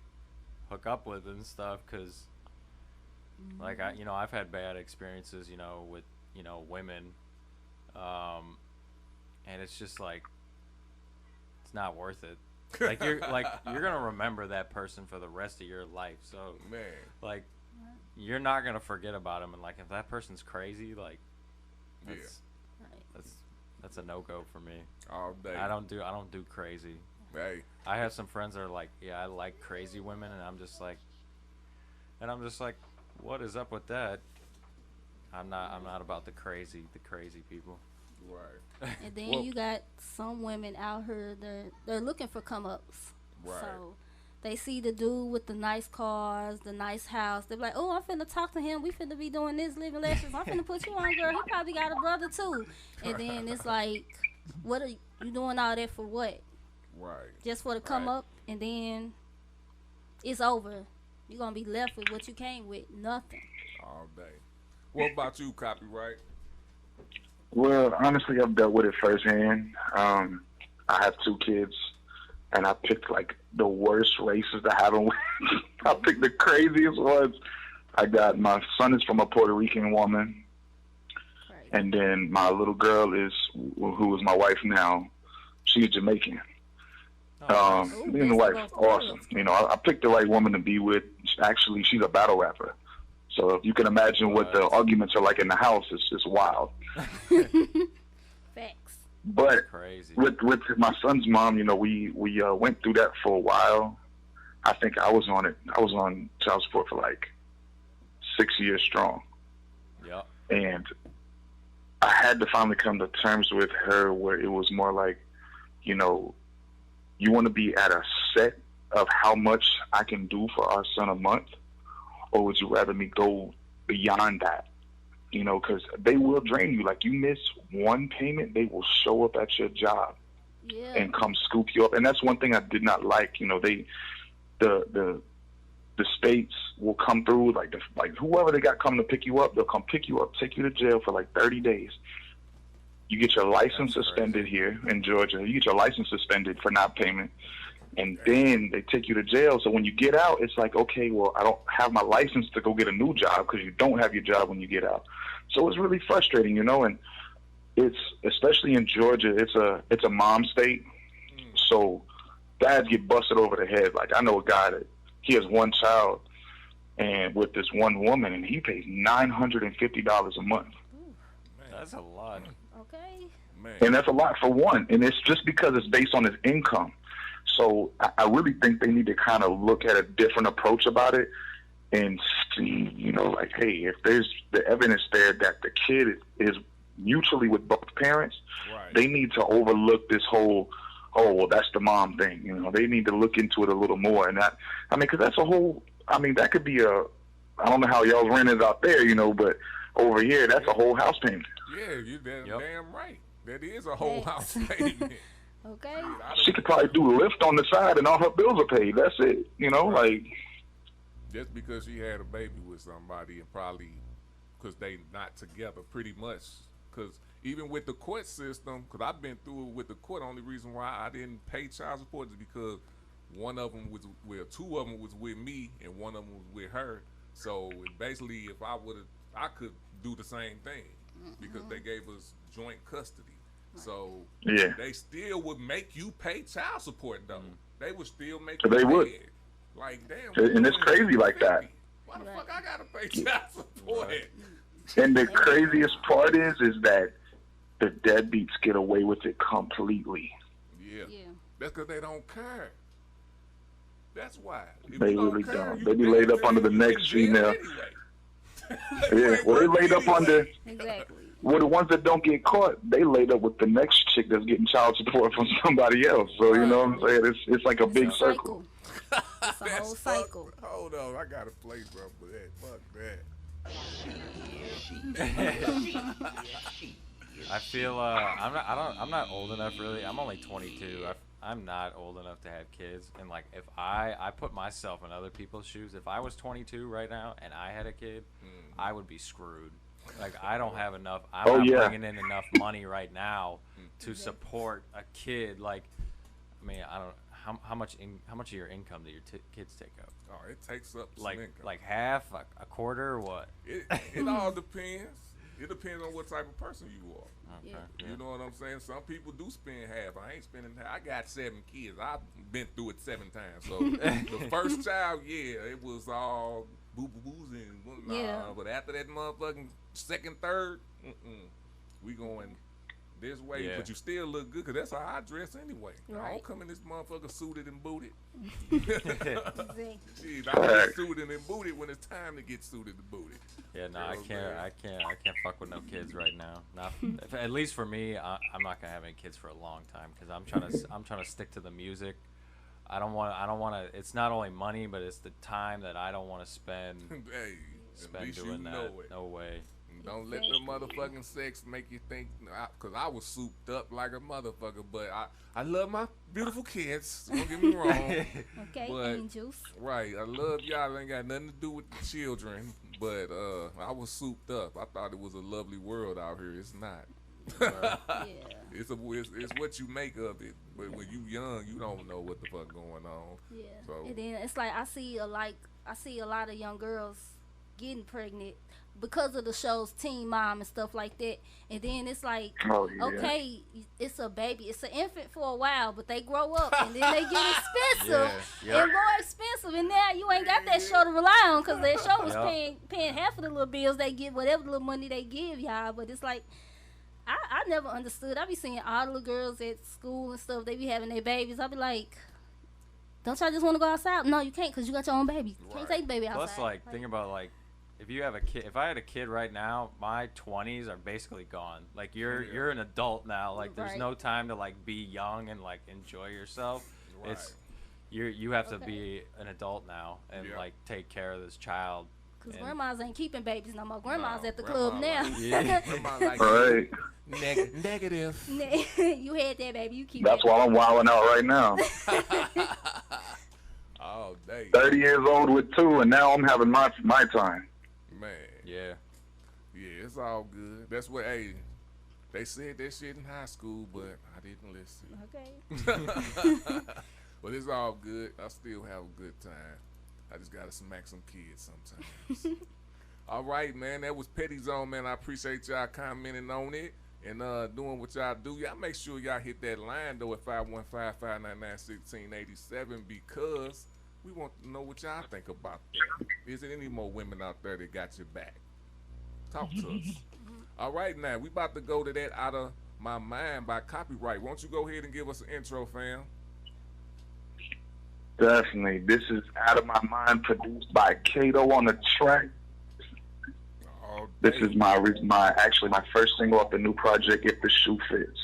hook up with and stuff. Because, like, I've had bad experiences, with women, and it's just like, it's not worth it. Like, you're gonna remember that person for the rest of your life. So, man, like, you're not gonna forget about him. And like, if that person's crazy, like, that's a no-go for me. All day. I don't do crazy. Hey, I have some friends that are like, yeah, I like crazy women, and I'm just like, what is up with that? I'm not about the crazy people. right. And then Well, you got some women out here they're looking for come ups. Right. So they see the dude with the nice cars, the nice house. They're like, oh, I'm finna talk to him. We finna be doing this, living lectures. I'm finna put you on, girl. He probably got a brother too. And then it's like, what are you doing all that for? What? right. Just for the come Right. up, and then it's over. You're gonna be left with what you came with, nothing. All day. What about you, Copyright? Well, honestly, I've dealt with it firsthand. I have 2 kids, and I picked like the worst races to have them with. I picked the craziest ones. I got my son is from a Puerto Rican woman, and then my little girl is who is my wife now. She's Jamaican. Me and the wife, awesome. You know, I picked the right woman to be with. Actually, she's a battle rapper. So if you can imagine what the arguments are like in the house, it's wild. Facts. But Crazy. with my son's mom, you know, we went through that for a while. I think I was on child support for like 6 years strong. Yep. And I had to finally come to terms with her where it was more like, you know, you want to be at a set of how much I can do for our son a month, or would you rather me go beyond that? You know, because they will drain you. Like, you miss one payment, they will show up at your job and come scoop you up. And that's one thing I did not like. You know, the states will come through, like whoever they got coming to pick you up, they'll come pick you up, take you to jail for like 30 days. You get your license suspended here in Georgia. You get your license suspended for not payment. And then they take you to jail. So when you get out, it's like, okay, well, I don't have my license to go get a new job because you don't have your job when you get out. So it's really frustrating, you know, and it's, especially in Georgia, it's a mom state. So dads get busted over the head. Like, I know a guy that he has one child and with this one woman, and he pays $950 a month. That's a lot. Okay. Man. And that's a lot for one. And it's just because it's based on his income. So I really think they need to kind of look at a different approach about it and see, you know, like, hey, if there's the evidence there that the kid is mutually with both parents, they need to overlook this whole, oh, well, that's the mom thing. You know, they need to look into it a little more. And that, I mean, because that's a whole, I mean, that could be I don't know how y'all's rent is out there, you know, but over here, that's a whole house payment. Yeah, you damn right. That is a whole house payment. Okay. She could probably do Lyft on the side and all her bills are paid. That's it. You know, like. Just because she had a baby with somebody and probably because they not together pretty much. Because even with the court system, because I've been through it with the court, only reason why I didn't pay child support is because one of them was, well, 2 of them was with me and one of them was with her. So basically, if I could do the same thing because they gave us joint custody. So they still would make you pay child support though. They would still make you They pay would. it. Like, damn. And it's crazy like that. Why the fuck I gotta pay child support? And the craziest part is that the deadbeats get away with it completely. Yeah. That's because they don't care. That's why. If They you really care, don't. you They be laid up under the you in next jail female. anyway. Yeah, well, they laid up under. Exactly. Well, the ones that don't get caught, they laid up with the next chick that's getting child support from somebody else. So you know what I'm saying? It's like a big circle. It's a whole cycle. Hold on, I gotta play something for that. Fuck that. I feel I'm not old enough really. I'm only 22. I'm not old enough to have kids, and like if I put myself in other people's shoes, if I was 22 right now and I had a kid, I would be screwed. Like, I don't have enough. I'm not bringing in enough money right now to support a kid. Like, I mean, I don't. How much of your income do your kids take up? Oh, it takes up some income. Like half, a quarter, or what? It all depends. It depends on what type of person you are. Okay. You know what I'm saying? Some people do spend half. I ain't spending half. I got 7 kids. I've been through it 7 times. So the first child, it was all boo-boo-boos and but after that motherfucking second, third, we going this way, but you still look good, because that's how I dress anyway. I don't come in this motherfucker suited and booted. Shit, I get suited and booted when it's time to get suited and booted. Yeah, no, I can't fuck with no kids right now. Not, at least for me, I'm not gonna have any kids for a long time, because I'm trying to stick to the music. I don't want to. It's not only money, but it's the time that I don't want to spend doing that. No way. Don't let the motherfucking sex make you think, because I was souped up like a motherfucker, but I love my beautiful kids, don't get me wrong. Okay, but, angels. Right, I love y'all, ain't got nothing to do with the children, but I was souped up. I thought it was a lovely world out here. It's not. It's what you make of it, but when you young, you don't know what the fuck going on. Yeah, so. And then it's like I see a lot of young girls getting pregnant because of the shows Teen Mom and stuff like that, and then it's like, okay, it's a baby, it's an infant for a while, but they grow up and then they get expensive and more expensive, and now you ain't got that show to rely on, because that show was paying half of the little bills they give, whatever little money they give y'all. But it's like, I never understood. I be seeing all the little girls at school and stuff, they be having their babies. I be like, don't y'all just want to go outside? No, you can't, because you got your own baby. You can't take the baby outside. Plus, like, think about, like, if you have a kid, if I had a kid right now, my 20s are basically gone. Like, you're an adult now. Like, there's no time to, like, be young and, like, enjoy yourself. It's you have to be an adult now and like take care of this child. Cause grandmas ain't keeping babies no more. Grandma's at the club now. Right. Negative. You had that, baby. You keep. That's why I'm wilding out right now. Oh, dang. 30 years old with 2, and now I'm having my time. Man. Yeah, it's all good. That's what, they said that shit in high school, but I didn't listen. Okay. But it's all good. I still have a good time. I just gotta smack some kids sometimes. All right, man. That was Petty Zone, man. I appreciate y'all commenting on it and doing what y'all do. Y'all make sure y'all hit that line, though, at 515-599-1687, because we want to know what y'all think about that. Is there any more women out there that got your back? Talk to us. All right, now, we about to go to that Out of My Mind by Copyright. Won't you go ahead and give us an intro, fam? Definitely. This is Out of My Mind, produced by Kato on the track. This is my first single off the new project, If the Shoe Fits.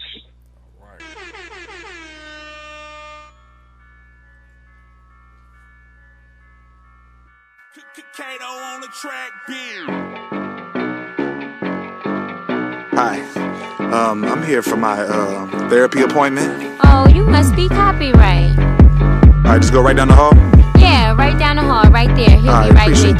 All right. Kato on the track, Hi, I'm here for my therapy appointment. Oh, you must be Copyright. All right, just go right down the hall? Yeah, right down the hall, right there. He'll be right with you.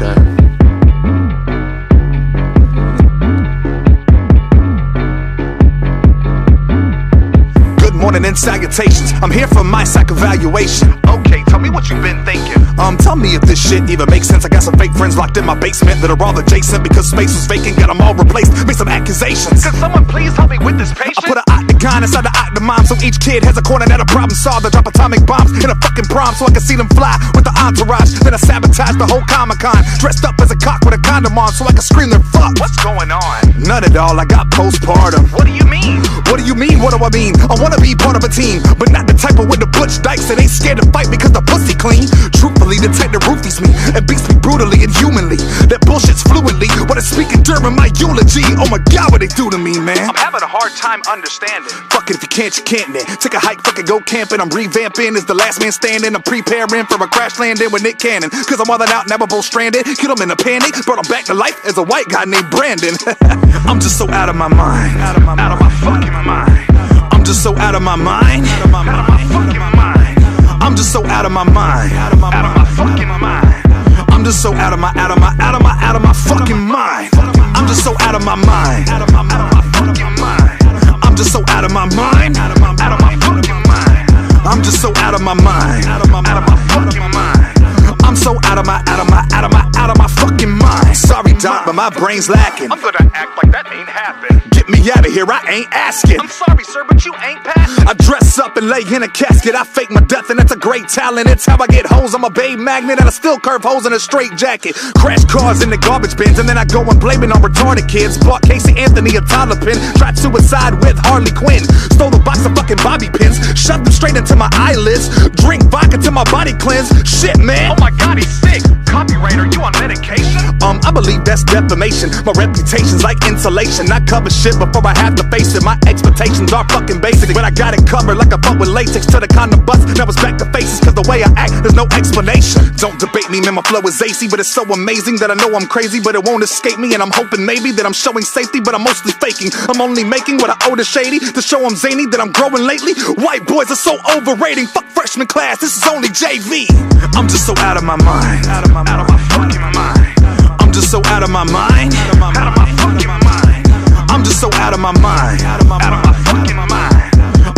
Morning and salutations. I'm here for my psych evaluation. Okay, tell me what you've been thinking. Tell me if this shit even makes sense. I got some fake friends locked in my basement that are all adjacent because space was vacant. Got them all replaced. Make some accusations. Could someone please help me with this patient? I put an octagon inside the octomom so each kid has a corner that a problem solved. I drop atomic bombs in a fucking prom so I can see them fly with the entourage. Then I sabotage the whole Comic-Con, dressed up as a cock with a condom on so I can scream their fuck. What's going on? None at all. I got postpartum. What do you mean? What do you mean? What do I mean? I wanna be part of a team, but not the type of with the butch dykes that ain't scared to fight because the pussy clean. Truthfully, the type that roofies me and beats me brutally and humanly. That bullshit's fluently when it's speaking during my eulogy. Oh my god, what they do to me, man. I'm having a hard time understanding. Fuck it, if you can't, you can't then. Take a hike, fucking go camping. I'm revamping as the last man standing. I'm preparing for a crash landing with Nick Cannon. Cause I'm wildin' out, never both stranded. Killed him in a panic, brought him back to life as a white guy named Brandon. I'm just so out of my mind. Out of my fucking mind. I'm just so out of my mind. Out of my fucking mind. I'm just so out of my mind. Out of my fucking mind. I'm just so out of my fucking mind. I'm just so out of my mind. Out of my fucking mind. I'm just so out of my mind. Out of my fucking mind. I'm just so out of my mind. Out of my fucking mind. I'm so out of my fucking mind. Sorry, Doc, but my brain's lacking. I'm gonna act like that ain't happened. Get me out of here, I ain't asking. I'm sorry, sir, but you ain't passing. I dress up and lay in a casket. I fake my death, and that's a great talent. It's how I get hoes. I'm a babe magnet, and I still curve hoes in a straight jacket. Crash cars in the garbage bins, and then I go and blame it on retarded kids. Bought Casey Anthony a Tyler pin. Tried suicide with Harley Quinn. Stole a box of fucking bobby pins. Shoved them straight into my eyelids. Drink vodka till my body cleanse. Shit, man. Oh my God, he's sick. Copyright, are you on medication? I believe that's defamation. My reputation's like insulation. I cover shit before I have to face it. My expectations are fucking basic, but I got it covered like a fuck with latex. To the condom bust, now it's back to faces. Cause the way I act, there's no explanation. Don't debate me, man, my flow is AC. But it's so amazing that I know I'm crazy, but it won't escape me. And I'm hoping maybe that I'm showing safety, but I'm mostly faking. I'm only making what I owe to Shady to show I'm zany, that I'm growing lately. White boys are so overrating. Fuck freshman class, this is only JV. I'm just so out of my mind. Out of my fucking mind. I'm just so out of my mind. Out of my fucking mind. I'm just so out of my mind. Out of my fucking mind.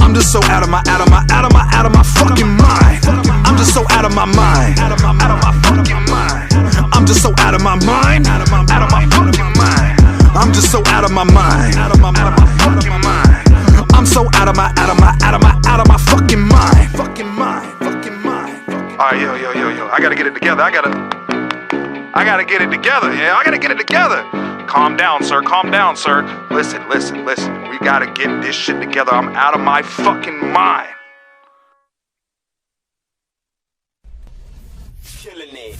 I'm just so out of my fucking mind. I'm just so out of my mind. Out of my fucking mind. I'm just so out of my mind. Out of my fucking mind. I'm just so out of my mind. Out of my fucking mind. I'm so out of my fucking mind. Fucking mind. Alright, yo. I gotta get it together. I gotta get it together. Yeah, I gotta get it together. Calm down, sir. Listen. We gotta get this shit together. I'm out of my fucking mind. Killing it.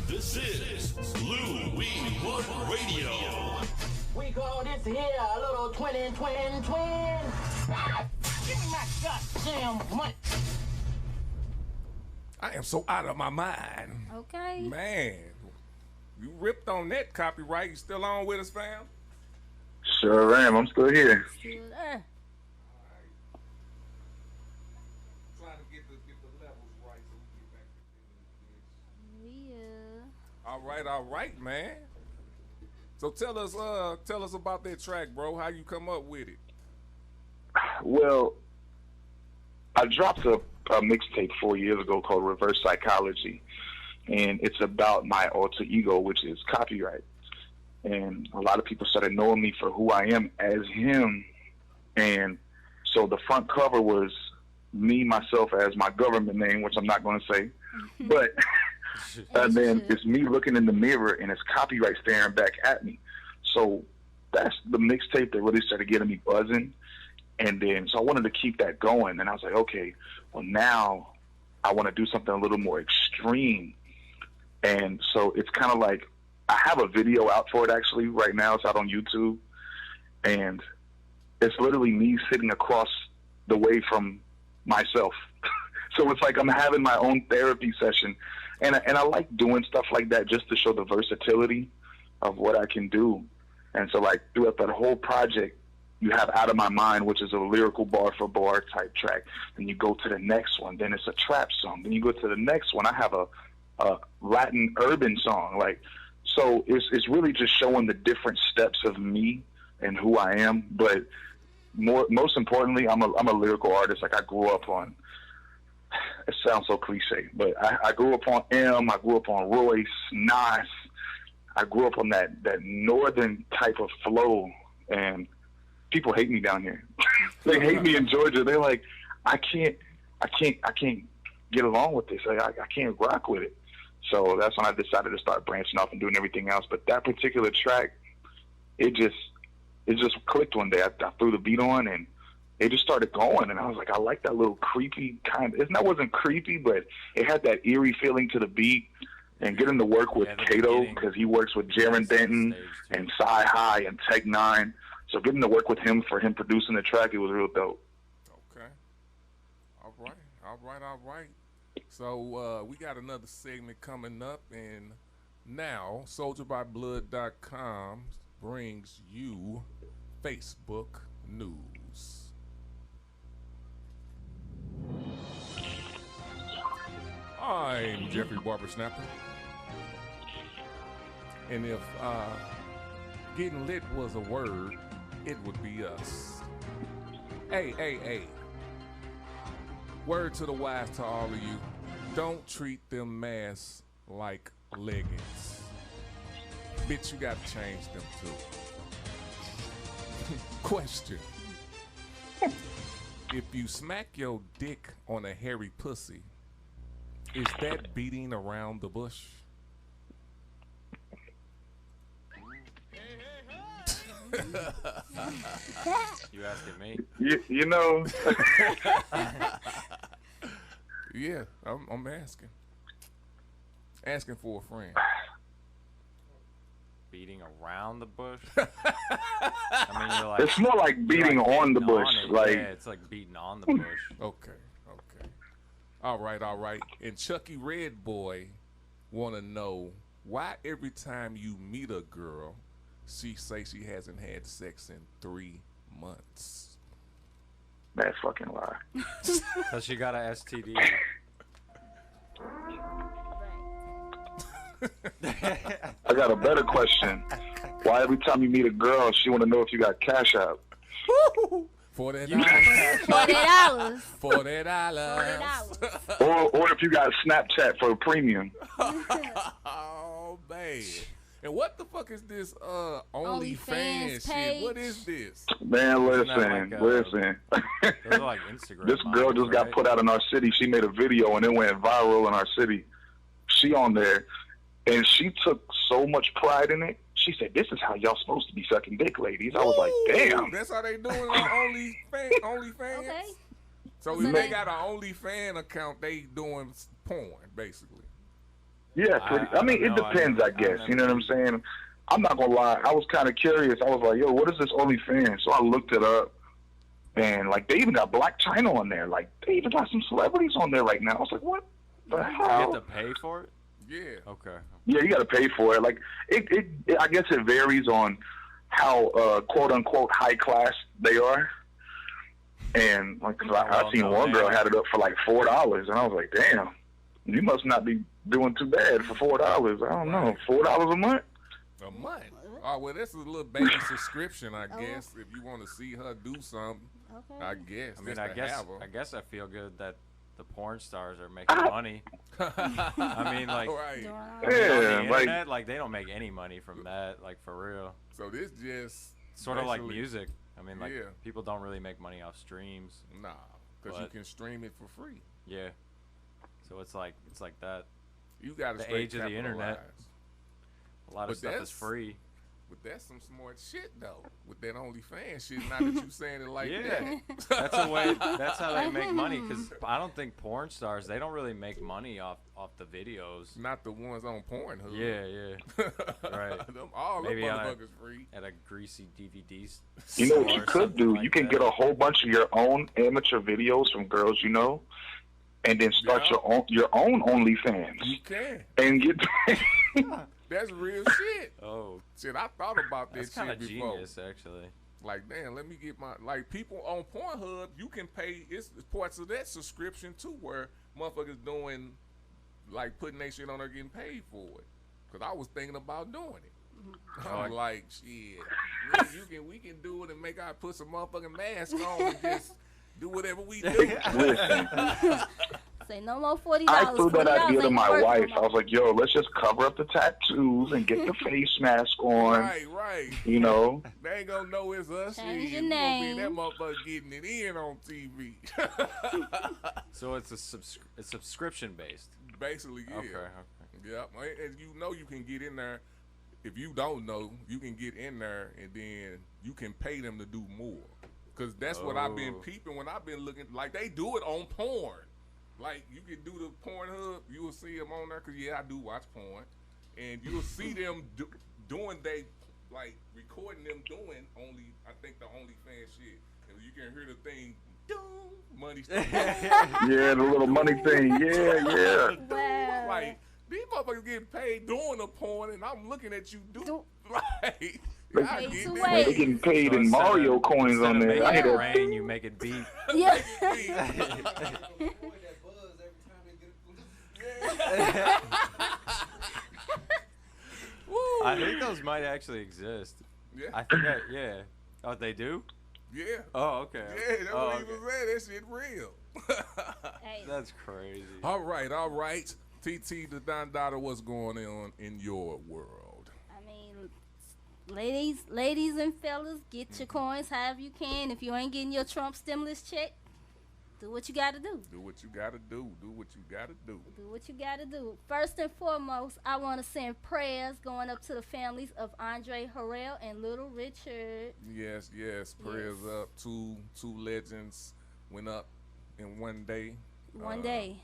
This is Lou We Want Radio. We call this here a little twin. Give me my goddamn money. I am so out of my mind. Okay. Man, you ripped on that copyright. You still on with us, fam? Sure am. I'm still here. Still there. Trying to get the levels right so we get back to Yeah. All right, man. So tell us about that track, bro. How you come up with it? Well, I dropped a mixtape 4 years ago called Reverse Psychology, and it's about my alter ego, which is Copyright. And a lot of people started knowing me for who I am as him, and so the front cover was me, myself, as my government name, which I'm not going to say, but and then it's me looking in the mirror, and it's Copyright staring back at me. So that's the mixtape that really started getting me buzzing. And then, so I wanted to keep that going. And I was like, okay, well, now I want to do something a little more extreme. And so it's kind of like, I have a video out for it actually right now. It's out on YouTube. And it's literally me sitting across the way from myself. So it's like I'm having my own therapy session. And I like doing stuff like that just to show the versatility of what I can do. And so like throughout that whole project, you have Out of My Mind, which is a lyrical bar for bar type track. Then you go to the next one, then it's a trap song. Then you go to the next one, I have a Latin urban song. Like, so it's really just showing the different steps of me and who I am. But most importantly, I'm a lyrical artist. Like I grew up on, it sounds so cliche, but I grew up on I grew up on Royce, Nas. I grew up on that northern type of flow, and people hate me down here. They hate me in Georgia. They're like, I can't get along with this. Like, I can't rock with it. So that's when I decided to start branching off and doing everything else. But that particular track, it just clicked one day. I threw the beat on and it just started going. And I was like, I like that little creepy kind of, that wasn't creepy, but it had that eerie feeling to the beat. And getting to work with Kato, because he works with Jaron Denton and Sci-Hi and Tech Nine. So getting to work with him for him producing the track, it was real dope. Okay. All right. So we got another segment coming up, and now SoldierByBlood.com brings you Facebook News. I'm Jeffrey Barber Snapper. And if getting lit was a word, it would be us. Hey. Word to the wise to all of you. Don't treat them masks like leggings. Bitch, you gotta change them too. Question. If you smack your dick on a hairy pussy, is that beating around the bush? You asking me? You know. Yeah, I'm asking. Asking for a friend. Beating around the bush? I mean, you're like, it's more like beating on the bush. Like, yeah, it's like beating on the bush. Okay. All right. And Chucky Red Boy want to know why every time you meet a girl, she say she hasn't had sex in 3 months. That's fucking lie. Because she got a STD. I got a better question. Why every time you meet a girl, she want to know if you got cash out? $40. $40. Or if you got Snapchat for a premium. Oh, man. And what the fuck is this OnlyFans shit? What is this? Man, listen. Those are like Instagram. This girl models, just got put out in our city. She made a video and it went viral in our city. She on there, and she took so much pride in it. She said, "This is how y'all supposed to be sucking dick, ladies." I was like, "Damn." That's how they doing on OnlyFans. Okay. So if they got an OnlyFans account, they doing porn basically. Yeah, I mean, it depends, I guess. You know what I'm saying? I'm not gonna lie. I was kind of curious. I was like, "Yo, what is this OnlyFans?" So I looked it up, and like they even got Black China on there. Like they even got some celebrities on there right now. I was like, "What the hell?" You have to pay for it? Yeah. Okay. Yeah, you got to pay for it. Like it, I guess it varies on how quote unquote high class they are. And like, I seen one girl had it up for like $4, and I was like, "Damn, you must not be doing too bad for $4." I don't know, $4 a month. A month? Oh well, that's a little baby subscription, I guess. If you want to see her do something, I guess. I mean, I guess I feel good that the porn stars are making money. I mean, like, on the internet, like they don't make any money from that, like for real. So this just sort of like music. I mean, like people don't really make money off streams. Nah, because you can stream it for free. Yeah. So it's like that. You got the age of the internet. A lot of stuff is free. But that's some smart shit though. With that OnlyFans shit, not that you saying it like that. That's a way. That's how they make money. Because I don't think porn stars, they don't really make money off the videos. Not the ones on Pornhub. Yeah. Right. All maybe the motherfuckers free. At a greasy DVD. You know what you could do? You can get a whole bunch of your own amateur videos from girls you know, and then start your own OnlyFans. You can. And get. That's real shit. Oh. Shit, I thought about this shit before. That's kind of genius, actually. Like, damn, let me get my... Like, people on Pornhub, you can pay... It's parts of that subscription, too, where motherfuckers doing... Like, putting that shit on there getting paid for it. Because I was thinking about doing it. I'm like, shit. We can do it and put some motherfucking mask on and just do whatever we do. Say no more $40. I threw that idea to my wife. I was like, "Yo, let's just cover up the tattoos and get the face mask on." Right. You know, they ain't gonna know it's us. Change shit. your name. That motherfucker getting it in on TV. So it's it's subscription based. Basically, yeah. Okay. Yep. And you know you can get in there. If you don't know, you can get in there and then you can pay them to do more. Cause that's what I've been peeping when I've been looking. Like they do it on porn. Like, you can do the Pornhub, you will see them on there, because, I do watch porn. And you'll see them doing, recording them doing I think the OnlyFans shit. And you can hear the thing, money stuff. Yeah, the little money thing. Yeah. Wow. Like, these motherfuckers getting paid doing the porn, and I'm looking at you do like, They're getting paid in Mario coins on there. I hit it rain, you make it beat. Yeah. I think those might actually exist. Yeah. I think yeah. Oh, they do? Yeah. Oh, okay. Yeah, that's what he was saying. That shit real. That's crazy. All right. TT the Don Dada, what's going on in your world? I mean, ladies and fellas, get your coins however you can. If you ain't getting your Trump stimulus check, do what you gotta do. Do what you gotta do. Do what you gotta do. Do what you gotta do. First and foremost, I want to send prayers going up to the families of Andre Harrell and Little Richard. Yes. Prayers up. Two legends went up in one day. One day.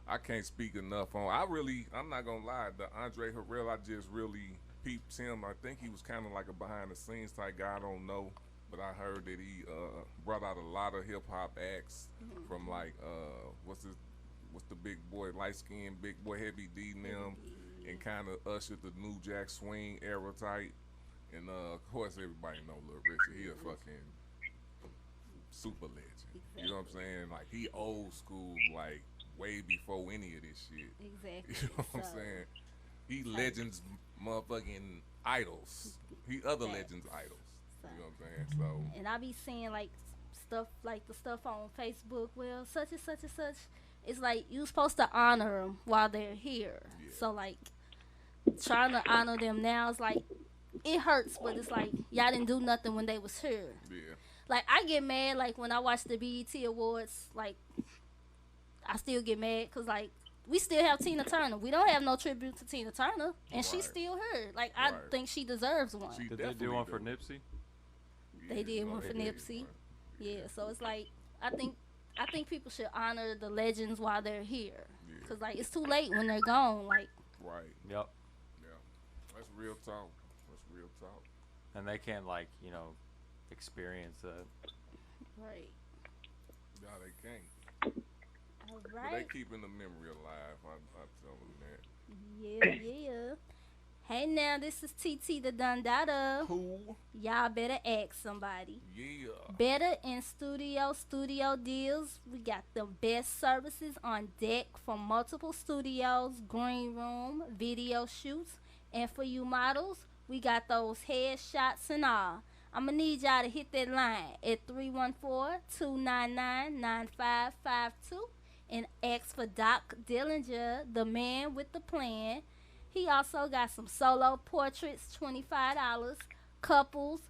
I can't speak enough on. I'm not gonna lie. The Andre Harrell, I just really peeped him. I think he was kind of like a behind the scenes type guy. I don't know, but I heard that he brought out a lot of hip hop acts from like what's the big boy, light skinned big boy, Heavy D and them, and kind of ushered the new Jack Swing era type. And of course, everybody know Lil Richard. He a fucking super legend. You know what I'm saying? Like he old school, like way before any of this shit. Exactly. You know what I'm saying? He legends, motherfucking idols. He other legends idols. You know what I'm saying? So. And I be seeing like stuff like the stuff on Facebook. Well, such and such and such. It's like you supposed to honor them while they're here. Yeah. So like trying to honor them now is like it hurts, but it's like y'all didn't do nothing when they was here. Yeah. Like I get mad like when I watch the BET Awards. Like I still get mad because like we still have Tina Turner. We don't have no tribute to Tina Turner, and she's still here. Like I think she deserves one. Did they do one for Nipsey? They did one for Nipsey. Yeah, so it's like I think people should honor the legends while they're here, cause like it's too late when they're gone. Like right. Yep. Yeah, that's real talk. And they can't experience that. Right. No, they can't. All But right. they keeping the memory alive. I tell them that. Yeah. Hey now, this is TT the Dundada. Who? Y'all better ask somebody. Yeah. Better in studio deals. We got the best services on deck from multiple studios, green room, video shoots, and for you models, we got those headshots and all. I'ma need y'all to hit that line at 314-299-9552 and ask for Doc Dillinger, the man with the plan. He also got some solo portraits, $25, couples,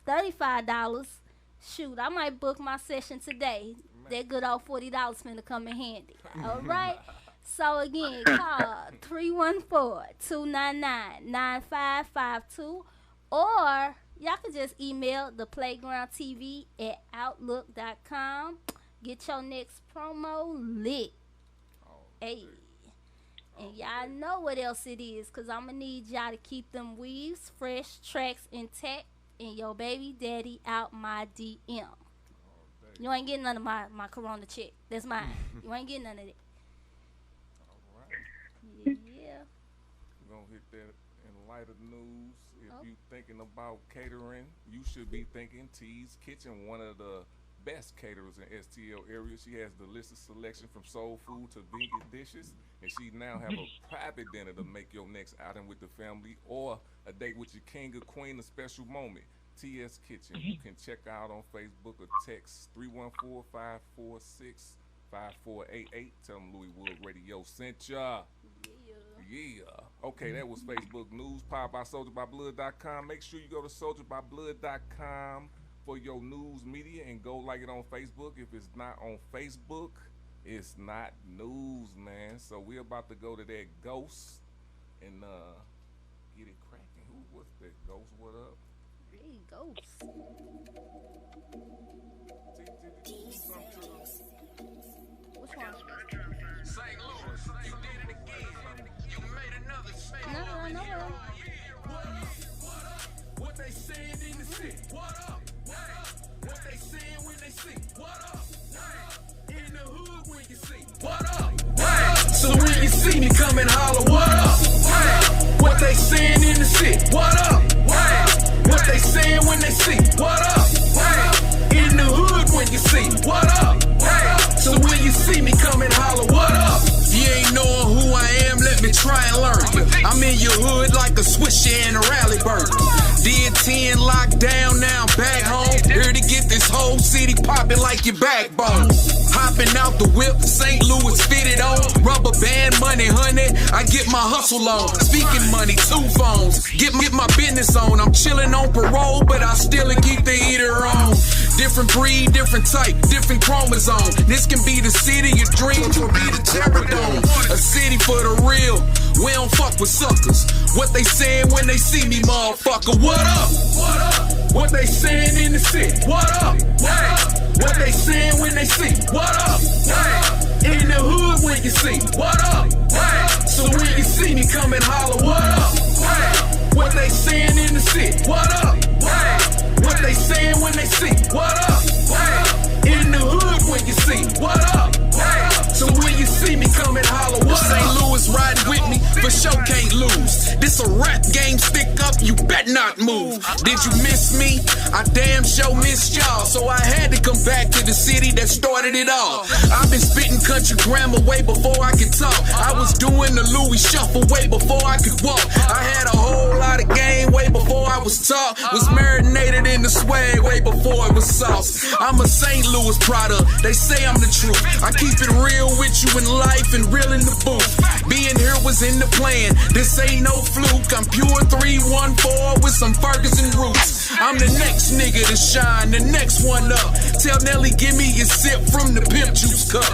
$35. Shoot, I might book my session today. That good old $40 finna come in handy. All right? So again, call 314-299-9552 or y'all can just email theplaygroundtv@outlook.com. Get your next promo lit. Hey. And y'all know what else it is, because I'm going to need y'all to keep them weaves, fresh, tracks intact, and your baby daddy out my DM. You ain't getting none of my Corona check. That's mine. You ain't getting none of it. All right. Yeah. We're going to hit that in light of news. If you thinking about catering, you should be thinking T's Kitchen, one of the best caterers in STL area. She has delicious selection from soul food to vegan dishes, and she now have a private dinner to make your next outing with the family or a date with your king or queen, a special moment. TS Kitchen. You can check out on Facebook or text 314-546-5488. Tell them Louis Wood Radio sent ya. Yeah. Okay, that was Facebook News, powered by SoldierByBlood.com. Make sure you go to SoldierByBlood.com for your news media and go like it on Facebook. If it's not on Facebook, it's not news, man. So we're about to go to that Ghost and get it cracking. What's that Ghost? What up? Hey, Ghost. Which one? St. Louis, you did it again. You made another mistake. No. What they saying in the city? What up? What they saying when they see? What up? In the hood when you see? What up? So when you see me come and holler, what up? What they saying in the city? What up? What they saying when they see? What up? In the hood when you see? What up? So when you see me come and holler, what up? You ain't knowing who I am, let me try and learn you. I'm in your hood like a Swisher and a Rally Burger. Did 10 lockdown, now I'm back home. Here to get this whole city popping like your backbone. Hopping out the whip, St. Louis fitted on. Rubber band money, honey, I get my hustle on. Speaking money, 2 phones, get my business on. I'm chilling on parole, but I still keep the heater on. Different breed, different type, different chromosome. This can be the city of dreams or be the terror dome. A city for the real, we don't fuck with suckers. What they saying when they see me, motherfucker, what up? What up? What they saying in the city, what up? What up? What they saying when they see, what up? What up? In the hood when you see, what up? What up? So when you see me come and holler, what up? What up? What they saying in the city, what up? What up? What they saying when they see, what up? What up? In the hood when you see, what up? What up? So when you see me come and holler, what up? St. Louis riding with me, for sure can't lose. This a rap game, stick up, you bet not move. Did you miss me? I damn sure missed y'all, so I had to come back to the city that started it all. I've been spitting country grammar way before I could talk. I was doing the Louis Shuffle way before I could walk. I had a whole lot of game way before I was taught. Was marinated in the swag way before it was sauce. I'm a St. Louis product, they say I'm the truth. I keep it real with you in life and real in the booth. Being here was in the plan, this ain't no fluke. I'm pure 314 with some Ferguson roots. I'm the next nigga to shine, the next one up. Tell Nelly, give me a sip from the pimp juice cup.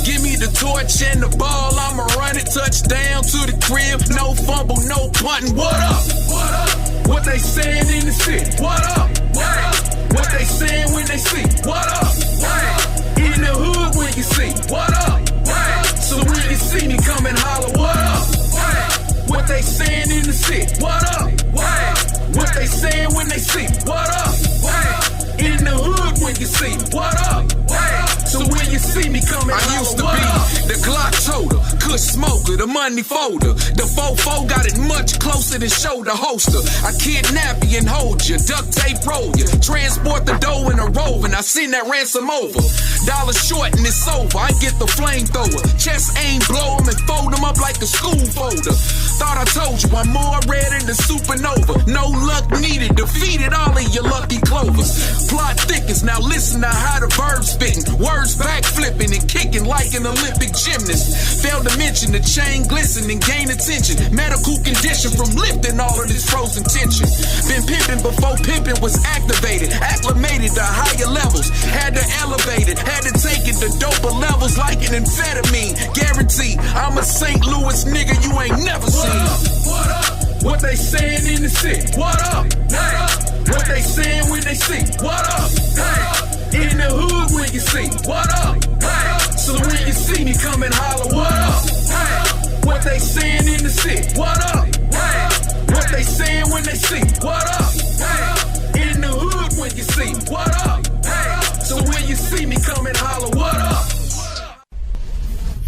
Give me the torch and the ball, I'ma run it touchdown to the crib. No fumble, no punting. What up? What up? What they saying in the city? What up? What up? What they saying when they see? What up? What up? In the hood when you see? What up? What up? So when you see me come and holler, what up? What up? What they saying in the city? What up? What up? What they saying when they see? What up? What up? In the hood when you see? What up? What up? So when you see me coming, I used to be the Glock toter, Kush smoker, the money folder. The 4-4 got it much closer than shoulder holster. I kidnap you and hold you, duct tape roll you, transport the dough in a roving. I send that ransom over. Dollar short and it's over. I get the flamethrower, chest aim, blow 'em and fold 'em up like a school folder. Thought I told you I'm more red than the supernova. No luck needed, defeated all of your lucky clovers. Plot thickens, now listen to how the verbs spitting. Words back flipping and kicking like an Olympic gymnast. Failed to mention the chain glisten and gain attention. Medical condition from lifting all of this frozen tension. Been pimping before pimping was activated. Acclimated to higher levels. Had to elevate it. Had to take it to doper levels like an amphetamine. Guaranteed, I'm a St. Louis nigga you ain't never seen. What up? What up? What they saying in the city? What up? What up? What they saying when they see? What up? What up? In the hood when you see? What up? What up? So when you see me come and holler, what up? What up? What they saying in the city? What up? What up? What they saying when they see? What up? What up? In the hood when you see? What up? What up? So when you see me come and holler, what up?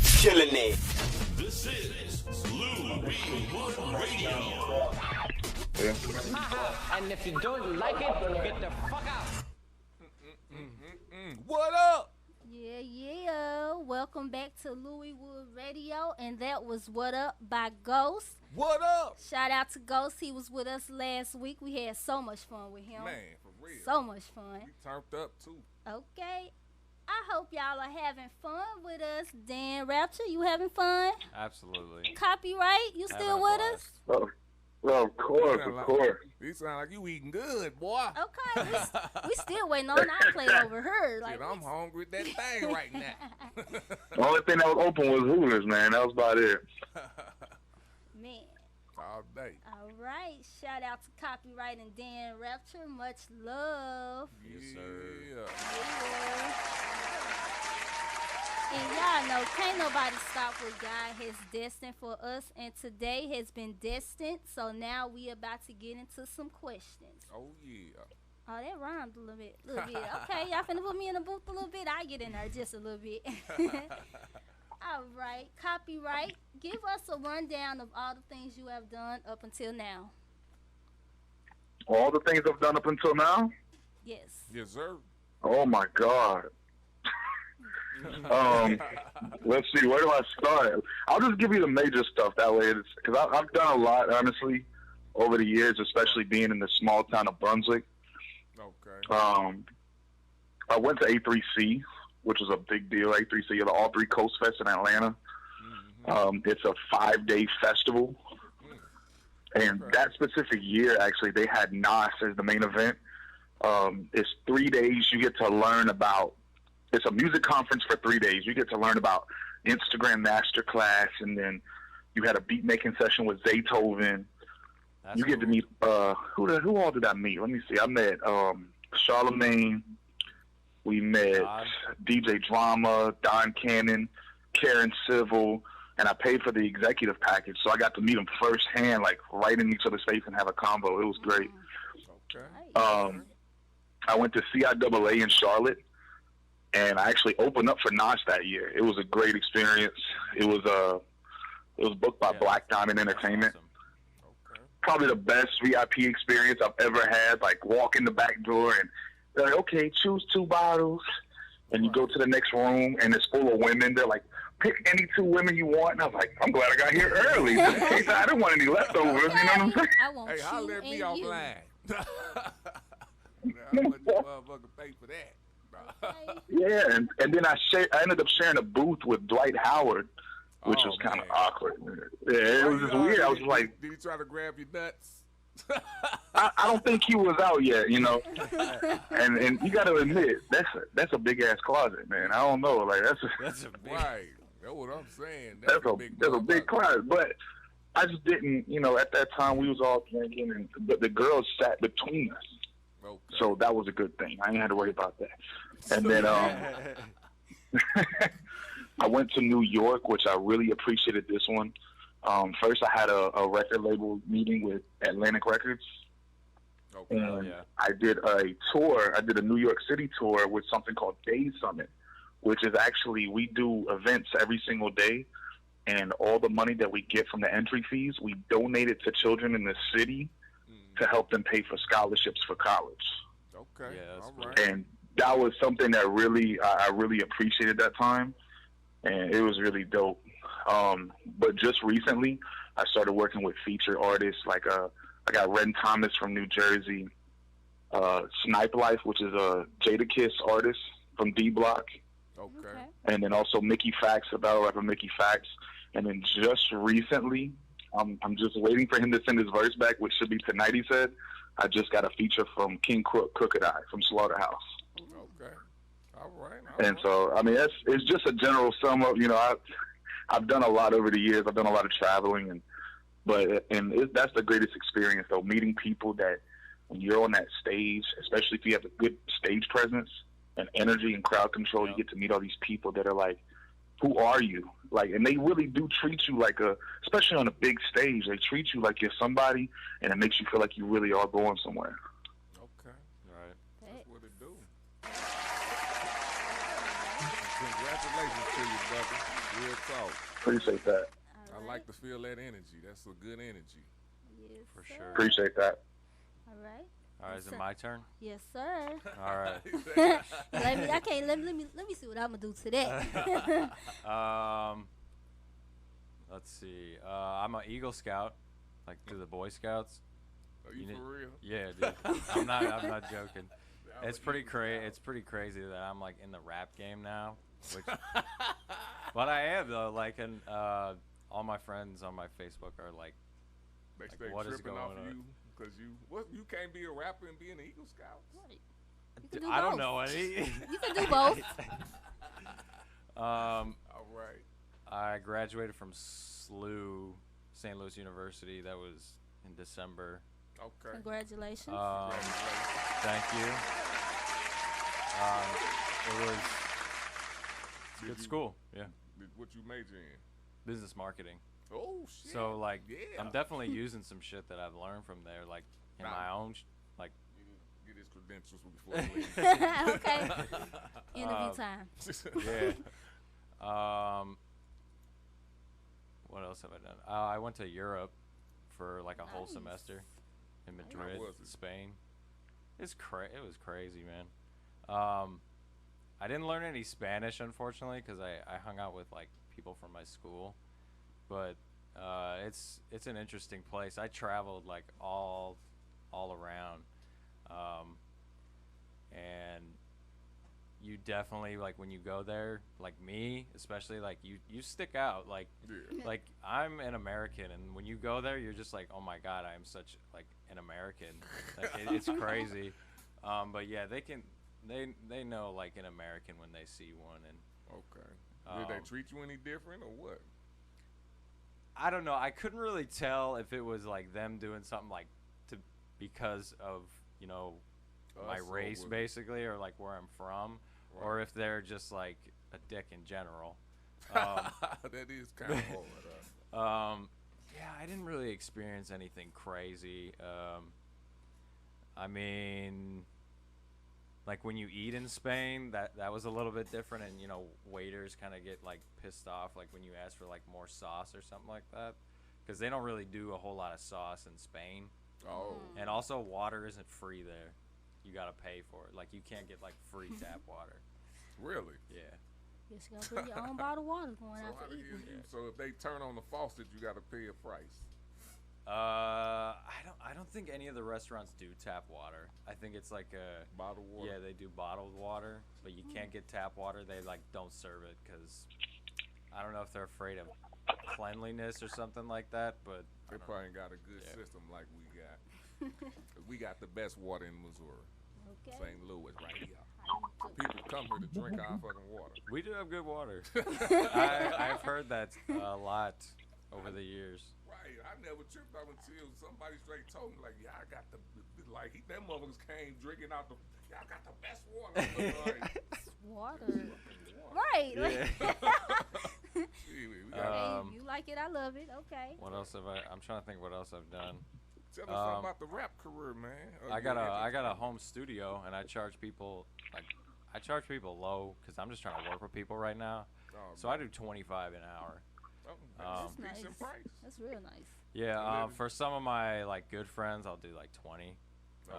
Killing it. This is Louis Wood Radio. And if you don't like it, get the fuck out. What up? Yeah. Welcome back to Louis Wood Radio, and that was What Up by Ghost. What up? Shout out to Ghost. He was with us last week. We had so much fun with him. Man, for real. So much fun. We turned up too. Okay. I hope y'all are having fun with us. Dan Rapture, you having fun? Absolutely. Copyright, you still with us? Oh, well, of course, of course. You sound like you eating good, boy. Okay, we still waiting on our plate over here. Like, I'm hungry with that thing right now. The only thing that was open was Hooters, man. That was about it. Man. All day. All right. Shout out to Copyright and Dan Rapture. Much love. Yes, sir. Yeah. And y'all know, can't nobody stop what God has destined for us. And today has been destined. So now we about to get into some questions. Oh, yeah. Oh, that rhymed a little bit. Okay, y'all finna put me in the booth a little bit. I get in there just a little bit. All right. Copyright. Give us a rundown of all the things you have done up until now. All the things I've done up until now? Yes. Yes, sir. Oh, my God. Let's see, where do I start? I'll just give you the major stuff that way, because I've done a lot, honestly, over the years, especially being in the small town of Brunswick. Okay. I went to A3C, which was a big deal. A3C, the All Three Coast Fest in Atlanta. It's a 5-day festival. And that specific year, actually, they had Nas as the main event. It's 3 days. You get to learn about, it's a music conference for 3 days. You get to learn about Instagram Masterclass, and then you had a beat making session with Zaytoven. You get to meet, who all did I meet? Let me see. I met Charlemagne. We met DJ Drama, Don Cannon, Karen Civil, and I paid for the executive package, so I got to meet them firsthand, like right in each other's face and have a convo. It was great. I went to CIAA in Charlotte, and I actually opened up for Nas that year. It was a great experience. It was booked by Black Diamond Entertainment. Probably the best VIP experience I've ever had. Like, walk in the back door and they're like, okay, choose 2 bottles. And you go to the next room and it's full of women. They're like, pick any 2 women you want. And I was like, I'm glad I got here early. Just in case I didn't want any leftovers. You know what I'm saying? I want Hey, holler at me offline. I motherfucker pay for that. Yeah, and then I ended up sharing a booth with Dwight Howard, which was kind of awkward. Yeah, it was just weird. I was like, did he try to grab your nuts? I don't think he was out yet, you know. And you got to admit, that's a big ass closet, man. I don't know, like that's a big, right. That's what I'm saying. That's a big closet, but I just didn't, you know. At that time, we was all drinking, and but the girls sat between us, so that was a good thing. I didn't have to worry about that. And then I went to New York, which I really appreciated this one. First, I had a record label meeting with Atlantic Records. And I did a tour. I did a New York City tour with something called Day Summit, which is actually, we do events every single day, and all the money that we get from the entry fees, we donate it to children in the city to help them pay for scholarships for college. Okay. Yeah, all right. And that was something that really, I really appreciated that time, and it was really dope. But just recently, I started working with featured artists. Like, I got Ren Thomas from New Jersey, Snipe Life, which is a Jadakiss artist from D Block. Okay. And then also Mickey Fax, a battle rapper Mickey Fax. And then just recently, I'm just waiting for him to send his verse back, which should be tonight, he said. I just got a feature from King Crooked Eye from Slaughterhouse. Okay. All right. And so, I mean, it's just a general sum up. You know, I've done a lot over the years. I've done a lot of traveling, that's the greatest experience, though, meeting people that when you're on that stage, especially if you have a good stage presence and energy and crowd control, you get to meet all these people that are like, who are you? Like, and they really do treat you like especially on a big stage, they treat you like you're somebody, and it makes you feel like you really are going somewhere. Okay. Right. That's what it do. Congratulations to you, brother. Real talk. Appreciate that. I like to feel that energy. That's a good energy. Yes, for sure. Appreciate that. All right. All right, is it my turn? Yes, sir. All right. let me see what I'm gonna do today. Let's see. I'm an Eagle Scout, like through the Boy Scouts. Are you for real? Yeah, dude. I'm not joking. It's pretty crazy that I'm like in the rap game now. But I am though. Like, and all my friends on my Facebook are like, what is going on? Because you can't be a rapper and be an Eagle Scout. Right. You can do I both. don't know any. You can do both. All right. I graduated from SLU, St. Louis University. That was in December. Okay. Congratulations. Thank you. It was good school. Yeah. What you major in? Business marketing. Oh shit. So like, yeah. I'm definitely using some shit that I've learned from there, like in my own, like. Get his credentials before we leave. Okay. Interview time. Yeah. What else have I done? I went to Europe for like a whole semester in Madrid, Spain. It was crazy, man. I didn't learn any Spanish, unfortunately, because I hung out with like people from my school. But it's an interesting place. I traveled like all around, and you definitely, like, when you go there, like me, especially, like, you stick out. Like, like, I'm an American, and when you go there, you're just like, oh my God, I am such, like, an American. Like, it's crazy. But yeah, they know, like, an American when they see one. And okay. Did they treat you any different or what? I don't know. I couldn't really tell if it was, like, them doing something, like, because of, you know, my race, basically, or, like, where I'm from, or if they're just, like, a dick in general. That is kind of hard. Yeah, I didn't really experience anything crazy. I mean, like, when you eat in Spain, that was a little bit different, and, you know, waiters kind of get, like, pissed off, like, when you ask for, like, more sauce or something like that, because they don't really do a whole lot of sauce in Spain. Oh. And also, water isn't free there. You gotta pay for it. Like, you can't get, like, free tap water. Really? Yeah. Just gotta bring your own bottled water going out to eat. So if they turn on the faucet, you gotta pay a price. I don't think any of the restaurants do tap water. I think it's like a bottled water. Yeah, they do bottled water, but you can't get tap water. They, like, don't serve it because I don't know if they're afraid of cleanliness or something like that. But they probably ain't got a good system like we got. We got the best water in Missouri. Okay. St. Louis, right here. People come here to drink our fucking water. We do have good water. I've heard that a lot over the years. Right. I never tripped out until somebody straight told me, like, yeah, I got the, like, them motherfuckers came drinking out the, yeah, I got the best water. Like, water. Right. Like, you like it, I love it. Okay. What else have I'm trying to think what else I've done. Tell us something about the rap career, man. I got a home studio, and I charge people low because I'm just trying to work with people right now. So I do $25 an hour. That's nice. Price. That's real nice. Yeah, for some of my, like, good friends, I'll do like 20. Okay.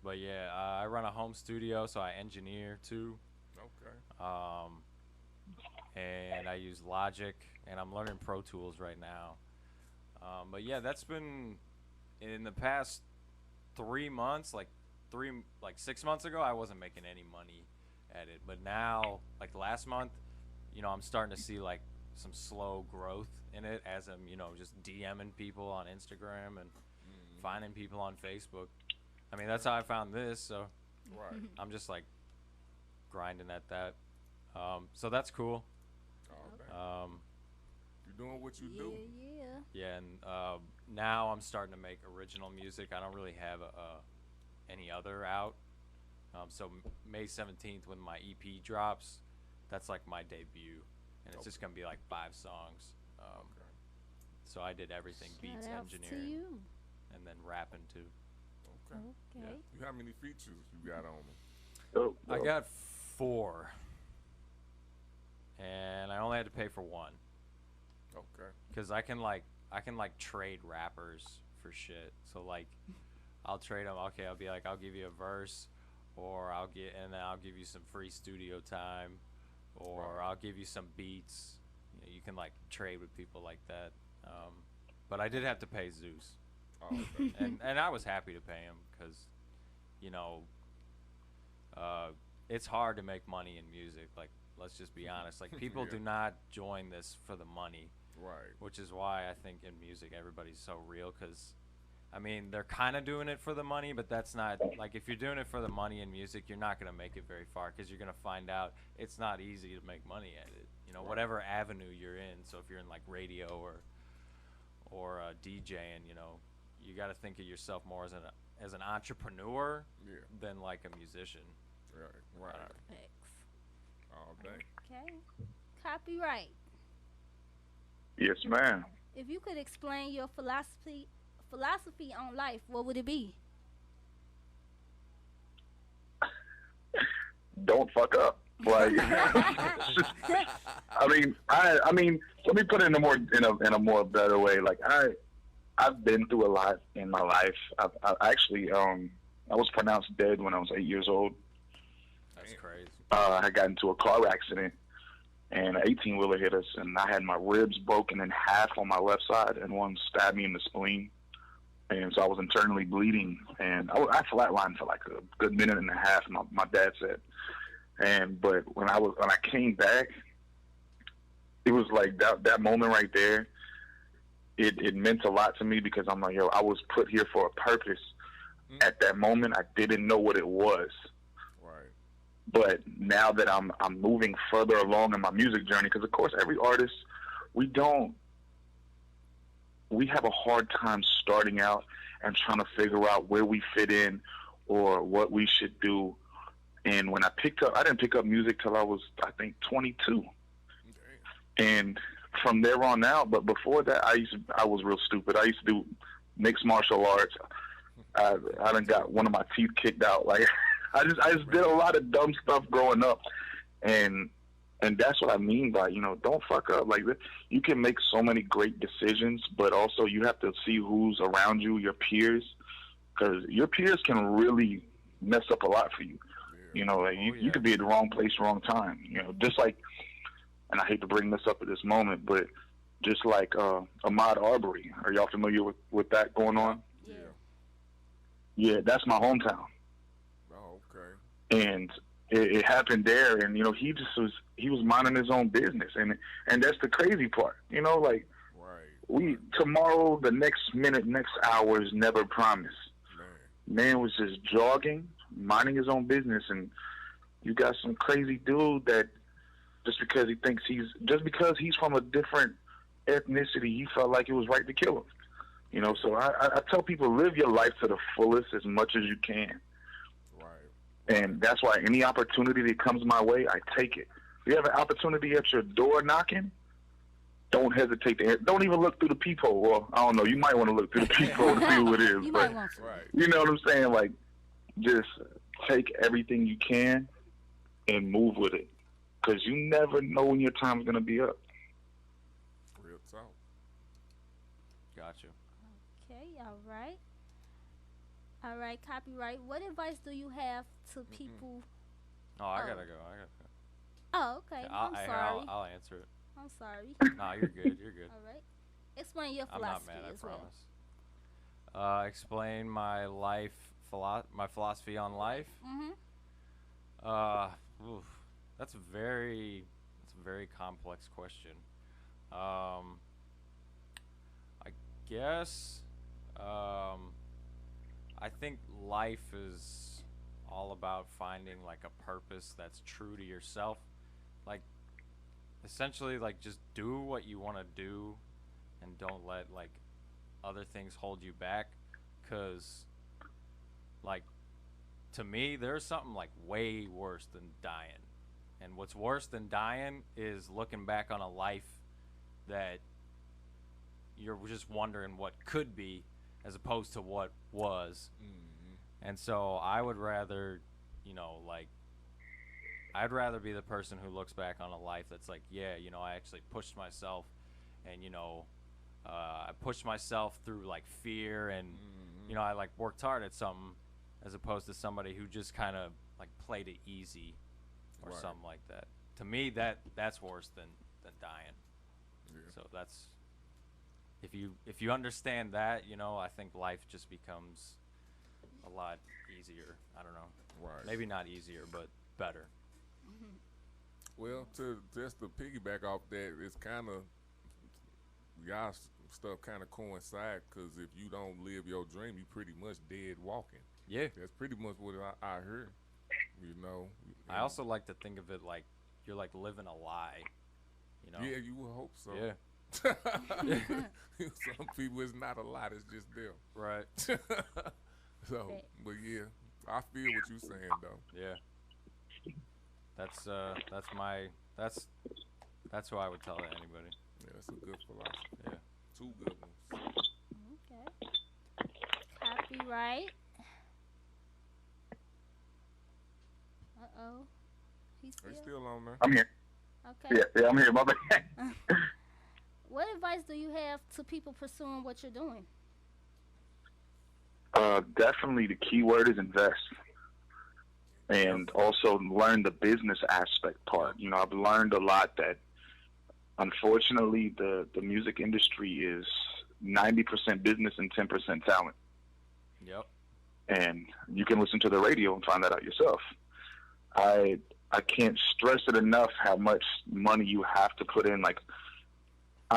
But yeah, I run a home studio, so I engineer too. Okay. And I use Logic, and I'm learning Pro Tools right now. But yeah, that's been in the past 3 months, like 6 months ago, I wasn't making any money at it. But now, like last month, you know, I'm starting to see like some slow growth in it as I'm, you know, just DMing people on Instagram and finding people on Facebook. I mean, that's how I found this, so I'm just like grinding at that. So that's cool. You're doing what you do. Yeah, and now I'm starting to make original music. I don't really have any other out. So May 17th, when my EP drops, that's like my debut, and it's just gonna be like 5 songs. So I did everything: beats, engineering, and then rapping too. Okay. Yeah. How many features you got on them? I got 4, and I only had to pay for 1. Okay. Because I can trade rappers for shit. So like, I'll trade them. Okay, I'll be like, I'll give you a verse, or then I'll give you some free studio time, or I'll give you some beats. You know, you can like trade with people like that. But I did have to pay Zeus. Oh, okay. and I was happy to pay him because, you know, it's hard to make money in music. Like, let's just be honest. Like, people do not join this for the money. Right. Which is why I think in music everybody's so real, because, I mean, they're kind of doing it for the money, but that's not, like, if you're doing it for the money in music, you're not going to make it very far, because you're going to find out it's not easy to make money at it. You know, whatever avenue you're in. So if you're in, like, radio or DJing, you know, you got to think of yourself more as an entrepreneur than like a musician. Right. Thanks. All day. Okay. Copyright. Yes, ma'am. If you could explain your philosophy on life, what would it be? Don't fuck up. Like, I mean, let me put it in a more better way. Like, I've been through a lot in my life. I actually, I was pronounced dead when I was 8 years old. That's crazy. I got into a car accident, and an 18-wheeler hit us, and I had my ribs broken in half on my left side, and one stabbed me in the spleen. And so I was internally bleeding, and I flatlined for like a good minute and a half. My dad said, But when I came back, it was like that moment right there. It meant a lot to me because I'm like, yo, I was put here for a purpose. At that moment, I didn't know what it was. Right. But now that I'm moving further along in my music journey, because of course every artist, we have a hard time starting out and trying to figure out where we fit in or what we should do. And when I didn't pick up music till I was, I think, 22. Okay. And from there on out, but before that, I was real stupid. I used to do mixed martial arts. I done got one of my teeth kicked out. Like I just did a lot of dumb stuff growing up, and that's what I mean by, don't fuck up. Like, you can make so many great decisions, but also you have to see who's around you, your peers, because your peers can really mess up a lot for you. Yeah. You could be at the wrong place, wrong time. Just like, and I hate to bring this up at this moment, but just like Ahmaud Arbery. Are y'all familiar with that going on? Yeah. Yeah, that's my hometown. Oh, okay. And it happened there, and he was minding his own business, and that's the crazy part. Like, right. Tomorrow, the next minute, next hour is never promised. Man was just jogging, minding his own business, and you got some crazy dude that just because he's from a different ethnicity, he felt like it was right to kill him. So I tell people, live your life to the fullest as much as you can. And that's why any opportunity that comes my way, I take it. If you have an opportunity at your door knocking, don't hesitate to. Don't even look through the peephole. Well, I don't know. You might want to look through the peephole to see who it is. But you know what I'm saying? Like, just take everything you can and move with it, because you never know when your time's gonna be up. Real talk. Gotcha. Okay. All right, Copyright. What advice do you have to people? Oh, I gotta go. Oh, okay. I'm sorry. I'll answer it. I'm sorry. Nah, you're good. You're good. All right. Explain your I'm philosophy not mad, as I well. promise. Explain my my philosophy on life. That's a very complex question. I guess I think life is all about finding like a purpose that's true to yourself. Like, essentially, like, just do what you want to do and don't let like other things hold you back, because like, to me, there's something like way worse than dying. And what's worse than dying is looking back on a life that you're just wondering what could be as opposed to what was. And so I would rather, I'd rather be the person who looks back on a life that's like, yeah, I actually pushed myself, and, I pushed myself through like fear, and, I like worked hard at something, as opposed to somebody who just kind of like played it easy or something like that. To me, that's worse than dying. Yeah. So that's, if you understand that, I think life just becomes a lot easier. I don't know. Right. Maybe not easier, but better. Well, just to piggyback off that, it's kind of, y'all stuff kind of coincide, because if you don't live your dream, you pretty much dead walking. Yeah. That's pretty much what I heard. I also like to think of it like you're like living a lie. Yeah, you would hope so. Yeah. Some people, it's not a lie, it's just them. Right. So, but yeah, I feel what you're saying though. Yeah. That's who I would tell to anybody. Yeah, that's a good philosophy. Yeah. Two good ones. Okay. Copyright. Uh-oh. He's still on there. I'm here. Okay. Yeah, I'm here. My bad. What advice do you have to people pursuing what you're doing? Definitely the key word is invest. And also learn the business aspect part. I've learned a lot that, unfortunately, the music industry is 90% business and 10% talent. Yep. And you can listen to the radio and find that out yourself. I I can't stress it enough how much money you have to put in. Like,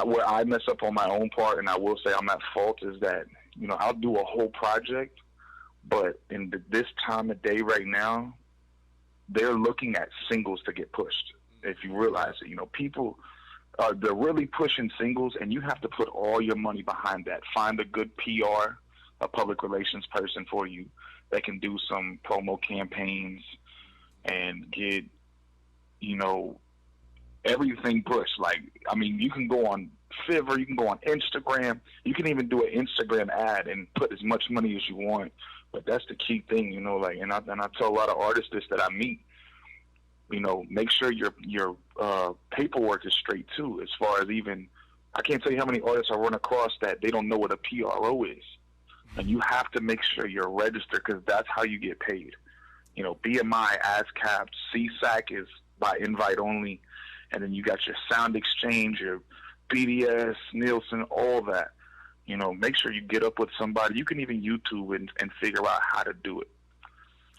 where I mess up on my own part, and I will say I'm at fault, is that, you know, I'll do a whole project, but in this time of day right now, they're looking at singles to get pushed. If you realize it, you know, people they're really pushing singles, and you have to put all your money behind that. Find a good PR, a public relations person for you that can do some promo campaigns and get, you know, everything pushed. Like, I mean, you can go on Fiverr, you can go on Instagram, you can even do an Instagram ad and put as much money as you want. But that's the key thing, you know. Like, and I tell a lot of artists this that I meet, you know, make sure your paperwork is straight too. As far as, even, I can't tell you how many artists I run across that they don't know what a PRO is, and you have to make sure you're registered, because that's how you get paid. You know, BMI, ASCAP, CSAC is by invite only, and then you got your Sound Exchange, your BDS, Nielsen, all that. You know, make sure you get up with somebody. You can even YouTube and figure out how to do it.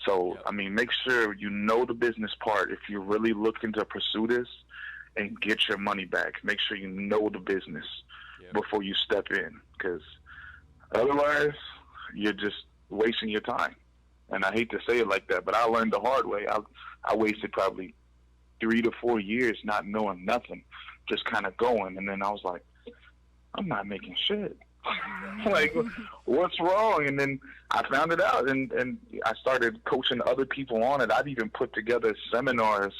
So, I mean, make sure you know the business part if you're really looking to pursue this and get your money back. Make sure you know the business before you step in, because otherwise you're just wasting your time. And I hate to say it like that, but I learned the hard way. I wasted probably 3 to 4 years not knowing nothing, just kind of going. And then I was like, I'm not making shit. Like, what's wrong? And then I found it out, and I started coaching other people on it. I've even put together seminars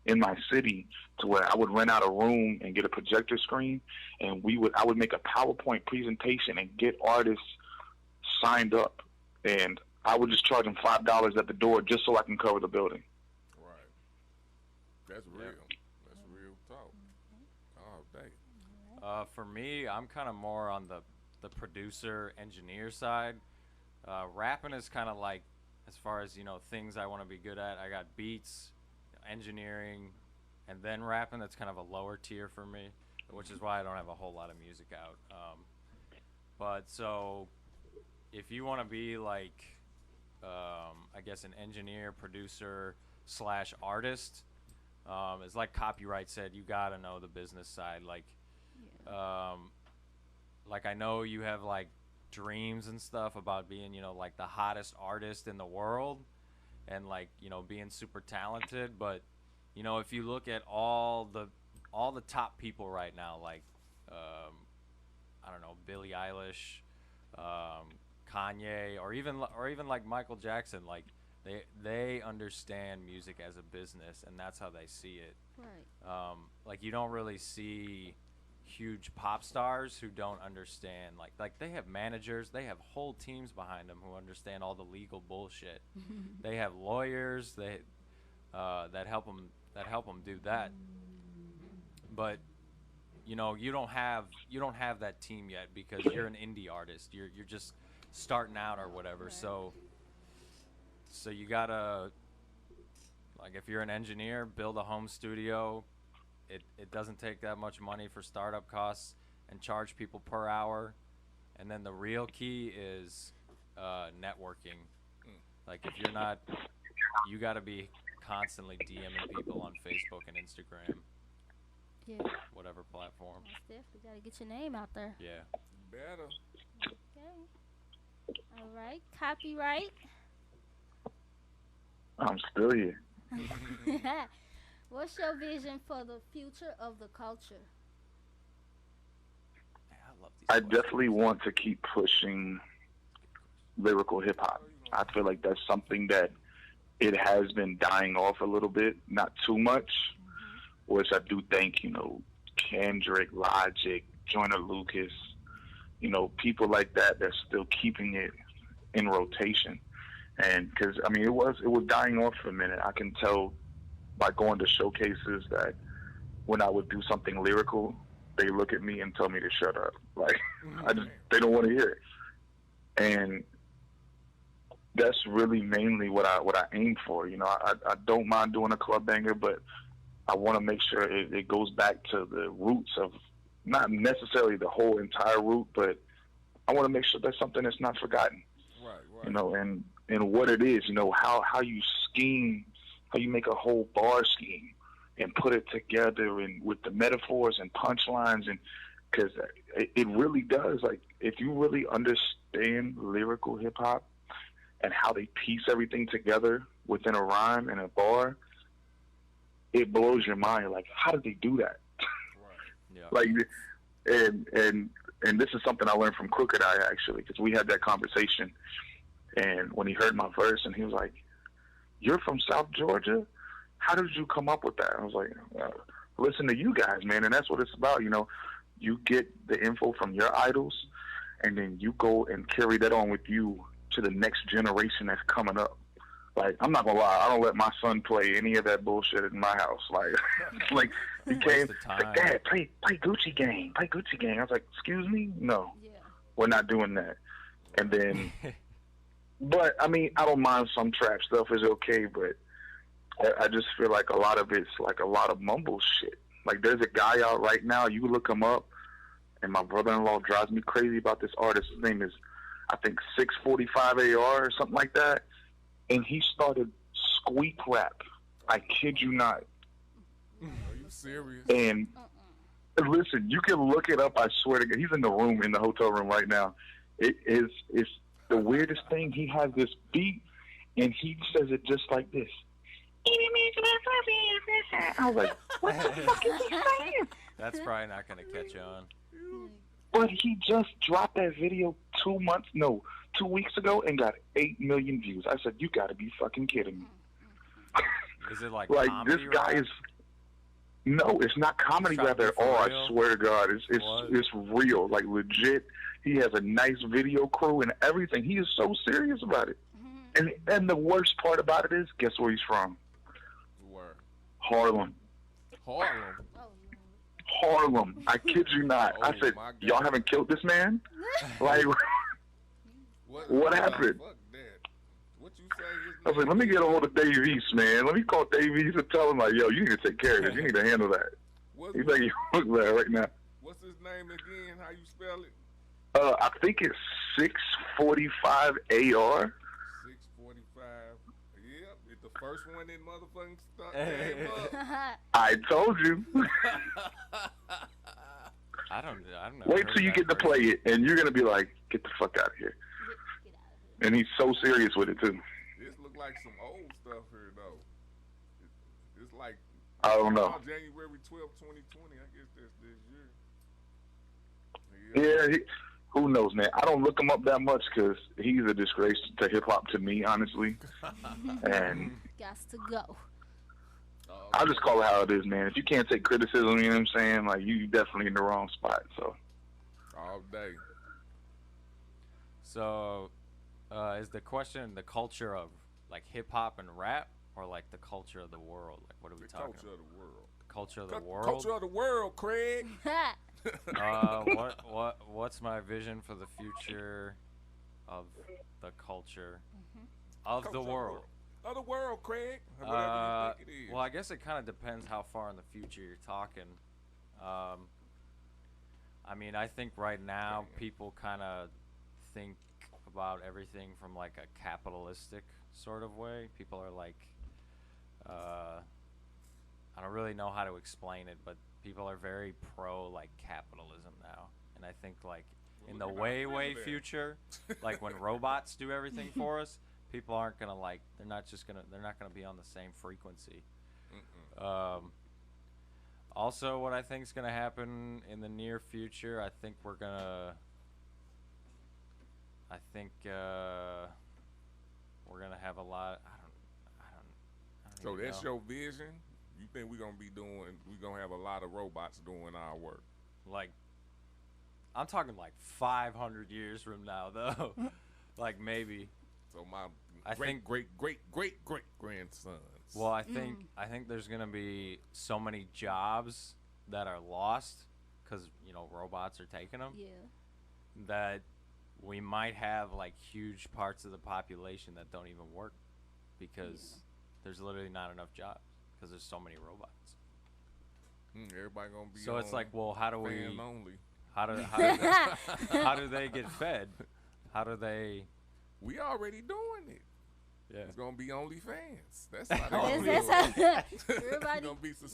in my city to where I would rent out a room and get a projector screen, and I would make a PowerPoint presentation and get artists signed up, and I would just charge them $5 at the door just so I can cover the building. Right. That's real. That's real talk. Oh, dang. For me, I'm kind of more on the producer engineer side. Rapping is kind of like, as far as, you know, things I want to be good at, I got beats, engineering, and then rapping. That's kind of a lower tier for me, which is why I don't have a whole lot of music out. But so if you want to be like, I guess, an engineer, producer / artist, it's like Copyright said, you gotta know the business side. Like I know you have like dreams and stuff about being, you know, like the hottest artist in the world, and like, you know, being super talented. But, you know, if you look at all the top people right now, like I don't know, Billie Eilish, Kanye, or even like Michael Jackson, like they understand music as a business, and that's how they see it. Right. Like, you don't really see huge pop stars who don't understand, like they have managers, they have whole teams behind them who understand all the legal bullshit. They have lawyers that help them do that. But, you know, you don't have that team yet, because you're an indie artist. You're just starting out or whatever. Right. So you gotta, like, if you're an engineer, build a home studio. It doesn't take that much money for startup costs, and charge people per hour. And then the real key is networking. Like, if you're not, you got to be constantly DMing people on Facebook and Instagram. Yeah. Whatever platform. Most definitely got to get your name out there. Yeah. Better. Okay. All right. Copyright. I'm still here. What's your vision for the future of the culture? I definitely want to keep pushing lyrical hip hop. I feel like that's something that it has been dying off a little bit, not too much, which I do think, you know, Kendrick, Logic, Joyner Lucas, you know, people like that, they're still keeping it in rotation. And because, I mean, it was dying off for a minute. I can tell by going to showcases that when I would do something lyrical, they look at me and tell me to shut up. Like, they don't want to hear it. And that's really mainly what I aim for. You know, I don't mind doing a club banger, but I want to make sure it goes back to the roots of, not necessarily the whole entire root, but I want to make sure that's something that's not forgotten. Right. You know, and what it is, you know, how you scheme how you make a whole bar scheme and put it together and with the metaphors and punchlines, and because it really does. Like, if you really understand lyrical hip hop and how they piece everything together within a rhyme and a bar, it blows your mind. Like, how did they do that? Right. Yeah. Like, and this is something I learned from Crooked Eye, actually, because we had that conversation. And when he heard my verse, and he was like, "You're from South Georgia? How did you come up with that?" I was like, "Listen to you guys, man." And that's what it's about. You know, you get the info from your idols, and then you go and carry that on with you to the next generation that's coming up. Like, I'm not gonna lie, I don't let my son play any of that bullshit in my house. Like, like he came, like, "Dad, play Gucci Gang, play Gucci Gang." I was like, "Excuse me, no, we're not doing that." And then, but I mean, I don't mind some trap stuff is okay, but I just feel like a lot of it's like a lot of mumble shit. Like, there's a guy out right now, you look him up, and my brother-in-law drives me crazy about this artist. His name is, I think, 645 AR or something like that. And he started squeak rap. I kid you not. Are you serious? And listen, you can look it up. I swear to God, he's in the room, in the hotel room right now. It's the weirdest thing. He has this beat, and he says it just like this. I was like, "What the fuck is he saying?" That's probably not gonna catch on. But he just dropped that video 2 weeks ago and got 8 million views. I said, "You gotta be fucking kidding me." Is it like this comedy guy rap? is? No, it's not comedy rap at all. I swear to God, it's real, like legit. He has a nice video crew and everything. He is so serious about it. And the worst part about it is, guess where he's from? Where? Harlem. Harlem. I kid you not. I said, "Y'all haven't killed this man?" Like, what happened? Fuck that. What you say? I was like, "Let me get a hold of Dave East, man. Let me call Dave East and tell him, like, yo, you need to take care of this. You need to handle that." He's like, "You look bad right now." What's his name again? How you spell it? I think it's 645 AR. 645. Yep, it's the first one that motherfucking came up. I told you. I don't know. Wait till you get to play it, and you're gonna be like, "Get the fuck out of here." And he's so serious with it too. This look like some old stuff here, though. It's like, I don't know. January 12th, 2020. I guess that's this year. Yeah, who knows, man? I don't look him up that much because he's a disgrace to hip hop to me, honestly. And Gots to go. I'll just call it how it is, man. If you can't take criticism, you know what I'm saying? Like, you definitely in the wrong spot. So all day. So, is the question the culture of like hip hop and rap, or like the culture of the world? Like, what are we talking about? Culture of the world. The culture of the world. Culture of the world, Craig. What's my vision for the future of the culture of the world? Of the world, Craig. Whatever you think it is. Well, I guess it kind of depends how far in the future you're talking. I mean, I think right now people kind of think about everything from like a capitalistic sort of way. People are like, I don't really know how to explain it, but people are very pro like capitalism now. And I think like in the way future, like when robots do everything for us, people aren't gonna like, they're not gonna be on the same frequency. Also, what I think is gonna happen in the near future, I think we're gonna have a lot. I don't So even that's know. your vision? You think we're gonna have a lot of robots doing our work? Like, I'm talking like 500 years from now, though. Like maybe. So my I think great grandsons. Well, I think there's gonna be so many jobs that are lost because robots are taking them. Yeah. That we might have like huge parts of the population that don't even work because there's literally not enough jobs because there's so many robots. Everybody gonna be. So it's like, well, how do we? Only. How do they get fed? How do they? We already doing it. Yeah. It's gonna be OnlyFans. That's how everybody.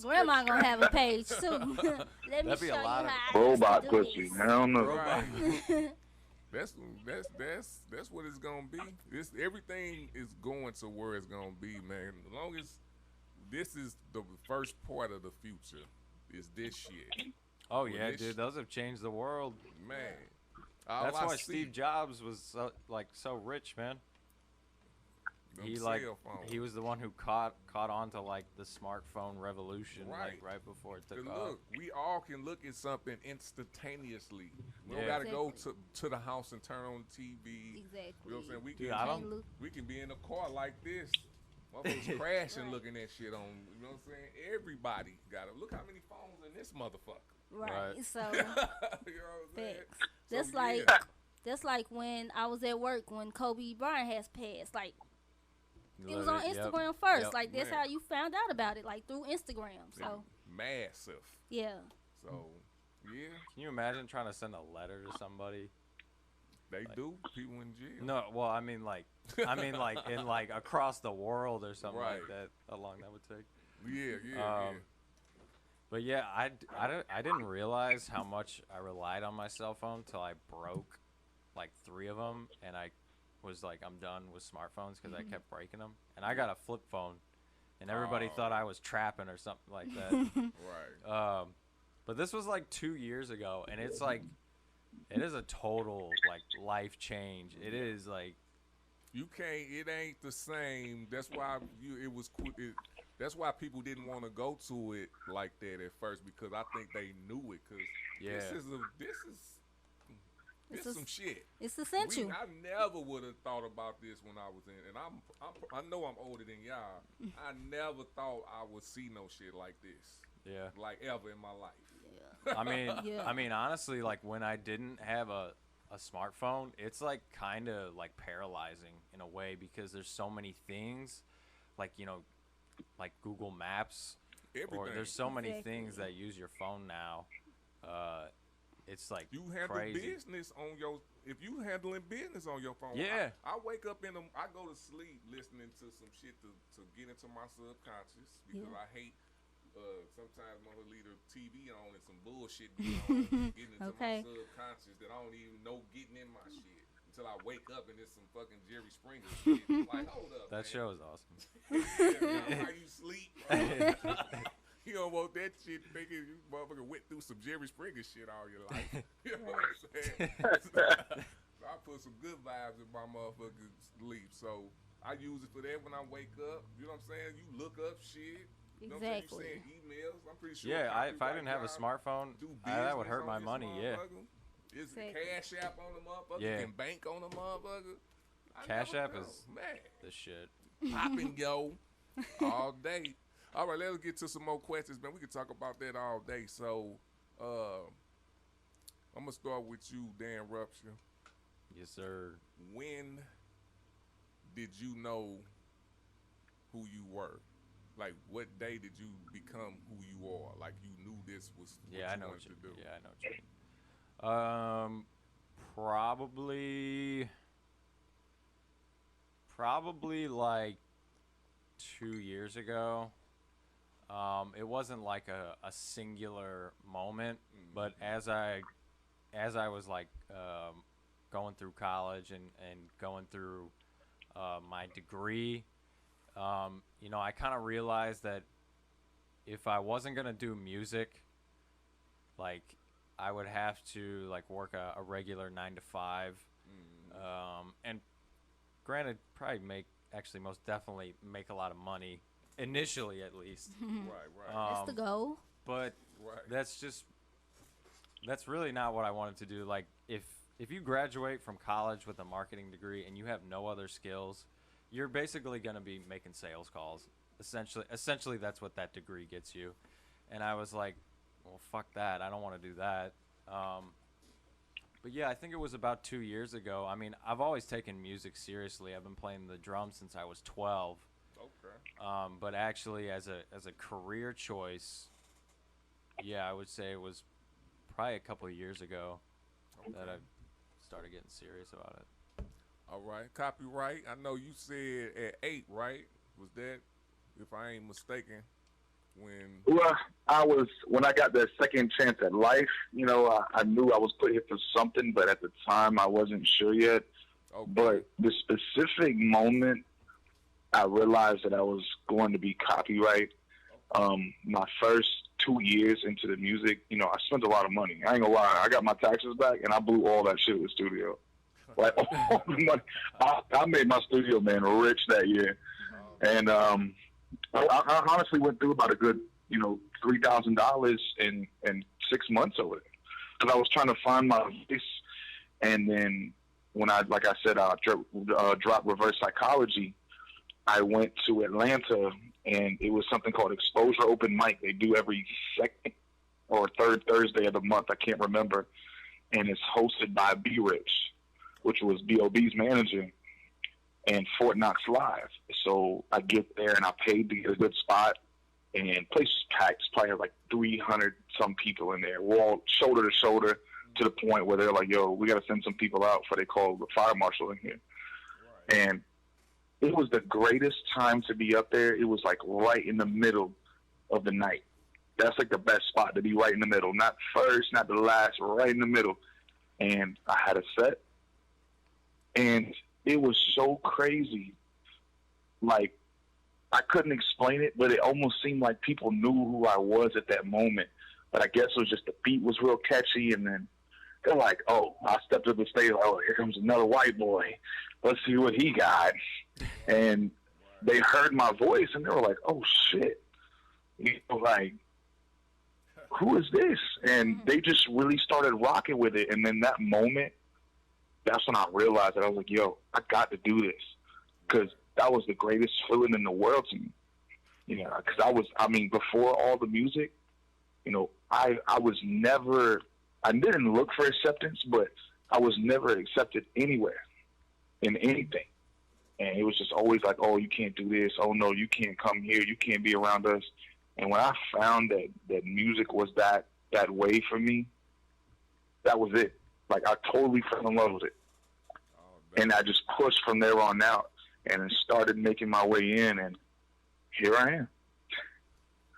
Grandma gonna have a page too. Let me That'd be show a lot you of how Robot I do pussy. this. I don't know. Right. That's what it's gonna be. Everything is going to where it's gonna be, man. As long as this is the first part of the future, is this shit. Oh When yeah, this dude, those have changed the world. Man. That's All I why see- Steve Jobs was so rich, man. Them He cell phones. he was the one who caught on to like the smartphone revolution, Right. like right before it took And off. look, we all can look at something instantaneously. We don't Yeah. gotta go to the house and turn on the TV. Exactly. You know what I'm saying? We can be in a car like this. Motherfuckers crashing looking at shit on, you know what I'm saying? Everybody got it. Look how many phones in this motherfucker. Right. So You know what I'm saying? facts. So, That's like when I was at work when Kobe Bryant has passed. Like it was on Instagram first. Like that's how you found out about it, like through Instagram. So massive. yeah. So yeah. Can you imagine trying to send a letter to somebody? They do. People in jail. No, well, I mean like in like across the world or something Right. like that. How long that would take? Yeah. But yeah, I didn't realize how much I relied on my cell phone till I broke like 3 of them, and I was like, I'm done with smartphones because I kept breaking them. And I got a flip phone, and everybody thought I was trapping or something like that. Right. But this was like 2 years ago, and it's like, it is a total like life change. It is like, You can't. It ain't the same. That's why that's why people didn't want to go to it like that at first, because I think they knew it. Cause this is some shit. It's essential. I never would have thought about this when I was in, and I know I'm older than y'all. I never thought I would see no shit like this. Yeah. Like ever in my life. I mean, honestly, like when I didn't have a smartphone, it's like kind of like paralyzing in a way, because there's so many things, like, you know, like Google Maps, or there's so many things that use your phone now. It's like you handle crazy. business on your. If you handling business on your phone, Yeah. I wake up I go to sleep listening to some shit to get into my subconscious, because I hate. Sometimes I'm gonna leave the TV on and some bullshit going on, getting into my subconscious that I don't even know getting in my shit until I wake up and it's some fucking Jerry Springer shit. Like, hold up, that man. show is awesome. How you sleep? You don't want that shit thinking you motherfucker went through some Jerry Springer shit all your life. You know what I'm saying? So I put some good vibes in my motherfucking sleep. So I use it for that when I wake up. You know what I'm saying? You look up shit. You know what I'm saying? You send emails. I'm pretty sure. Yeah, if I didn't have a smartphone, that would hurt my money. Yeah. Is the Cash App on the motherfucker? Yeah. You can bank on the motherfucker. Cash App is man. the shit. Popping yo all day. All right, let's get to some more questions, man. We can talk about that all day. So, I'm gonna start with you, Dan Rapture. Yes, sir. When did you know who you were? Like, what day did you become who you are? Like, you knew this was what you wanted to do. Yeah, I know what you mean. Probably like 2 years ago. It wasn't like a singular moment, but as I was like going through college and going through my degree, you know, I kind of realized that if I wasn't gonna do music, like I would have to like work a regular 9 to 5, and granted, probably most definitely make a lot of money initially, at least. Right. That's the goal. But that's really not what I wanted to do. Like if you graduate from college with a marketing degree and you have no other skills, you're basically going to be making sales calls. Essentially, that's what that degree gets you. And I was like, well, fuck that. I don't want to do that. But yeah, I think it was about 2 years ago. I mean, I've always taken music seriously. I've been playing the drums since I was 12. Okay. But actually, as a career choice, yeah, I would say it was probably a couple of years ago that I started getting serious about it. All right, Copyright. I know you said at 8, right? Was that, if I ain't mistaken, when? Well, when I got that second chance at life, you know, I knew I was put here for something, but at the time I wasn't sure yet. Okay. But the specific moment I realized that I was going to be Copyright, my first 2 years into the music, you know, I spent a lot of money. I ain't gonna lie, I got my taxes back and I blew all that shit in the studio. Like all the money, I made my studio man rich that year, and I honestly went through about a good, you know, $3,000 in 6 months of it, because I was trying to find my voice. And then when like I said, I dropped Reverse Psychology, I went to Atlanta, and it was something called Exposure Open Mic. They do every second or third Thursday of the month, I can't remember, and it's hosted by B Rich, which was B.O.B.'s manager, and Fort Knox Live. So I get there, and I paid to get a good spot, and place was packed. It's probably like 300-some people in there. We're all shoulder to shoulder, to the point where they're like, yo, we got to send some people out before they call the fire marshal in here. Right. And it was the greatest time to be up there. It was like right in the middle of the night. That's like the best spot, to be right in the middle. Not first, not the last, right in the middle. And I had a set. And it was so crazy. Like, I couldn't explain it, but it almost seemed like people knew who I was at that moment. But I guess it was just the beat was real catchy, and then they're like, oh, I stepped up the stage, like, oh, here comes another white boy. Let's see what he got. And they heard my voice, and they were like, oh, shit. You know, like, who is this? And they just really started rocking with it. And then that moment, that's when I realized that I was like, yo, I got to do this. Because that was the greatest feeling in the world to me. You know, because before all the music, you know, I didn't look for acceptance, but I was never accepted anywhere in anything. And it was just always like, oh, you can't do this. Oh, no, you can't come here. You can't be around us. And when I found that music was that way for me, that was it. Like, I totally fell in love with it. And I just pushed from there on out and started making my way in, and here I am.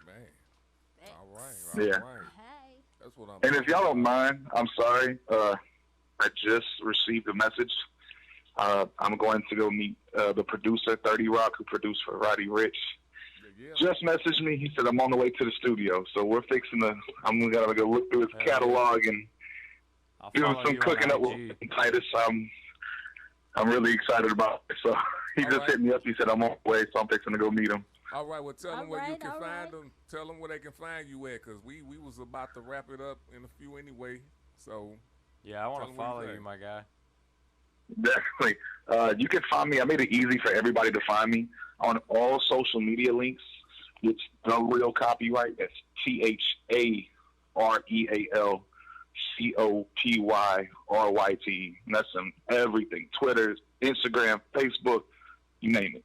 Man. All right. Yeah. Right. That's what I'm And if y'all don't mind, I'm sorry. I just received a message. I'm going to go meet the producer, 30 Rock, who produced for Roddy Ricch. Just messaged me. He said I'm on the way to the studio, so we're fixing I'm gonna go look through his catalog and doing some cooking up with Titus. I'm really excited about it. So he just hit me up. He said I'm on the way, so I'm fixing to go meet him. All right. Well, tell them where you can find them. Tell them where they can find you at, because we was about to wrap it up in a few anyway. So yeah, I want to follow you, my guy. Definitely. You can find me. I made it easy for everybody to find me on all social media links. It's The Real Copyright. That's THAREALCOPYRYT. And that's on everything. Twitter, Instagram, Facebook, you name it.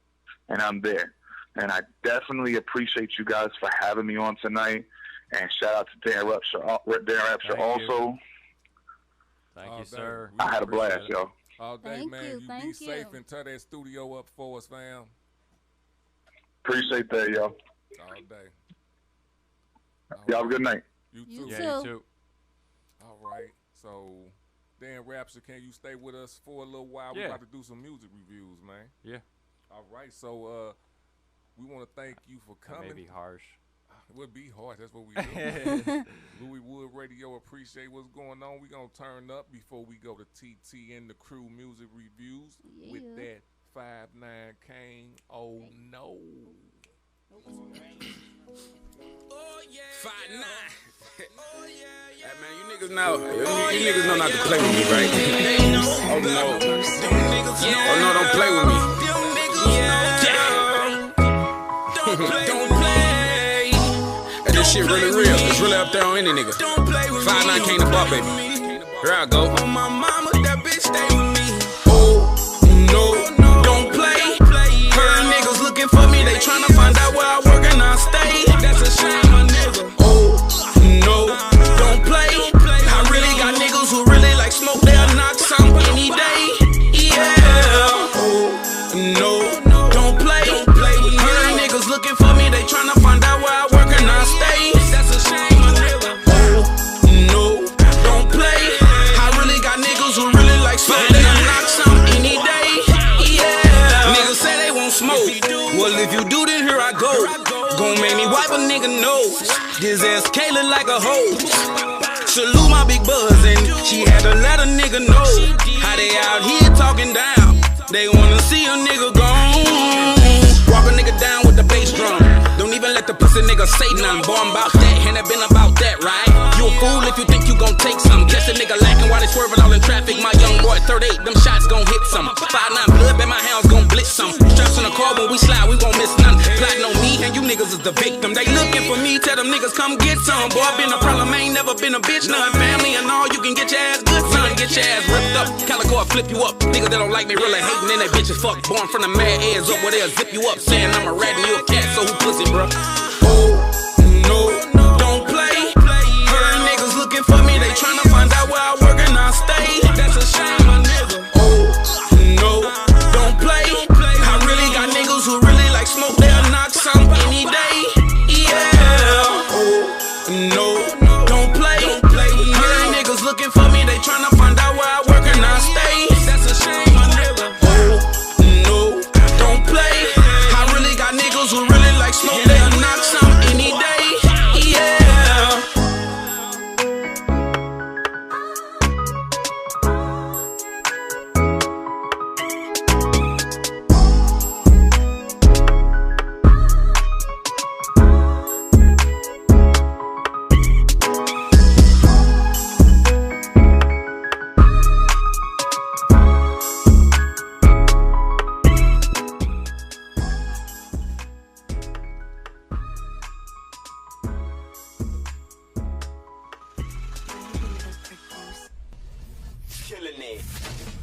And I'm there. And I definitely appreciate you guys for having me on tonight. And shout out to Dan Rapture also. Thank you, sir. I had a blast, yo. All day, man. You be safe and tear that studio up for us, fam. Appreciate that, yo. All day. Y'all have a good night. You too. Yeah, you too. All right. So, Dan Rapture, can you stay with us for a little while? We're about to do some music reviews, man. Yeah. All right. So, we want to thank you for coming. That may be harsh. It would be hard. That's what we do. Louis Wood Radio appreciate what's going on. We're going to turn up before we go to TT and the Crew music reviews with that 5'9" Kane. Oh, no. Oh, yeah. 5'9". Oh, yeah. Hey, man, you niggas know. You niggas know not to play with me, right? Oh, no. Oh, no, don't play with me. Don't play. This shit really real. It's really up there on any nigga. 5'9" Kane the bar, baby. Here I go. On my mama, that bitch stay with me. Oh, no, don't play. Heard niggas looking for me. They tryna find out where I work and I stay. That's a shame, my nigga. Oh, no, don't play. I really got niggas who really like smoke. They'll knock some any day. Yeah. make me wipe a nigga nose. This ass Kayla like a hoe. Salute my big buzz, and she had to let a nigga know how they out here talking down. They wanna see a nigga gone. Walk a nigga down with the bass drum. Don't even let the pussy nigga say nothing. Boy, I'm about that, and it been about that, right? You a fool if you think you gon' take some. Catch a nigga lacking while they swerving all in traffic. My young boy, 38, them shots gon' hit some. 5'9" blood, bet my house gon' blitz some. Straps in the car when we slide, we won't miss none. Plotting on me, and you niggas is the victim. They looking for me, tell them niggas come get some. Boy, I been a problem, ain't never been a bitch. None family and all, you can get your ass good, son. Get your ass ripped up. Calico, I flip you up. Niggas that don't like me really hating, and that bitch is fuck. Born from the mad ears up where they'll zip you up. Saying I'm a rat and you a cat, so who pussy, bro? Oh, no, don't play. Heard niggas looking for me, they tryna find out where I work and I stay. That's a shame, my nigga. Oh, no, don't play. I really got niggas who really like smoke, they'll knock some any day. Yeah. Oh, no, don't play. Heard niggas looking for me, they tryna find out where I work and I stay. That's a shame, my nigga. Oh, no, don't play. I really got niggas who really like smoke, they'll knock some any day. Yeah.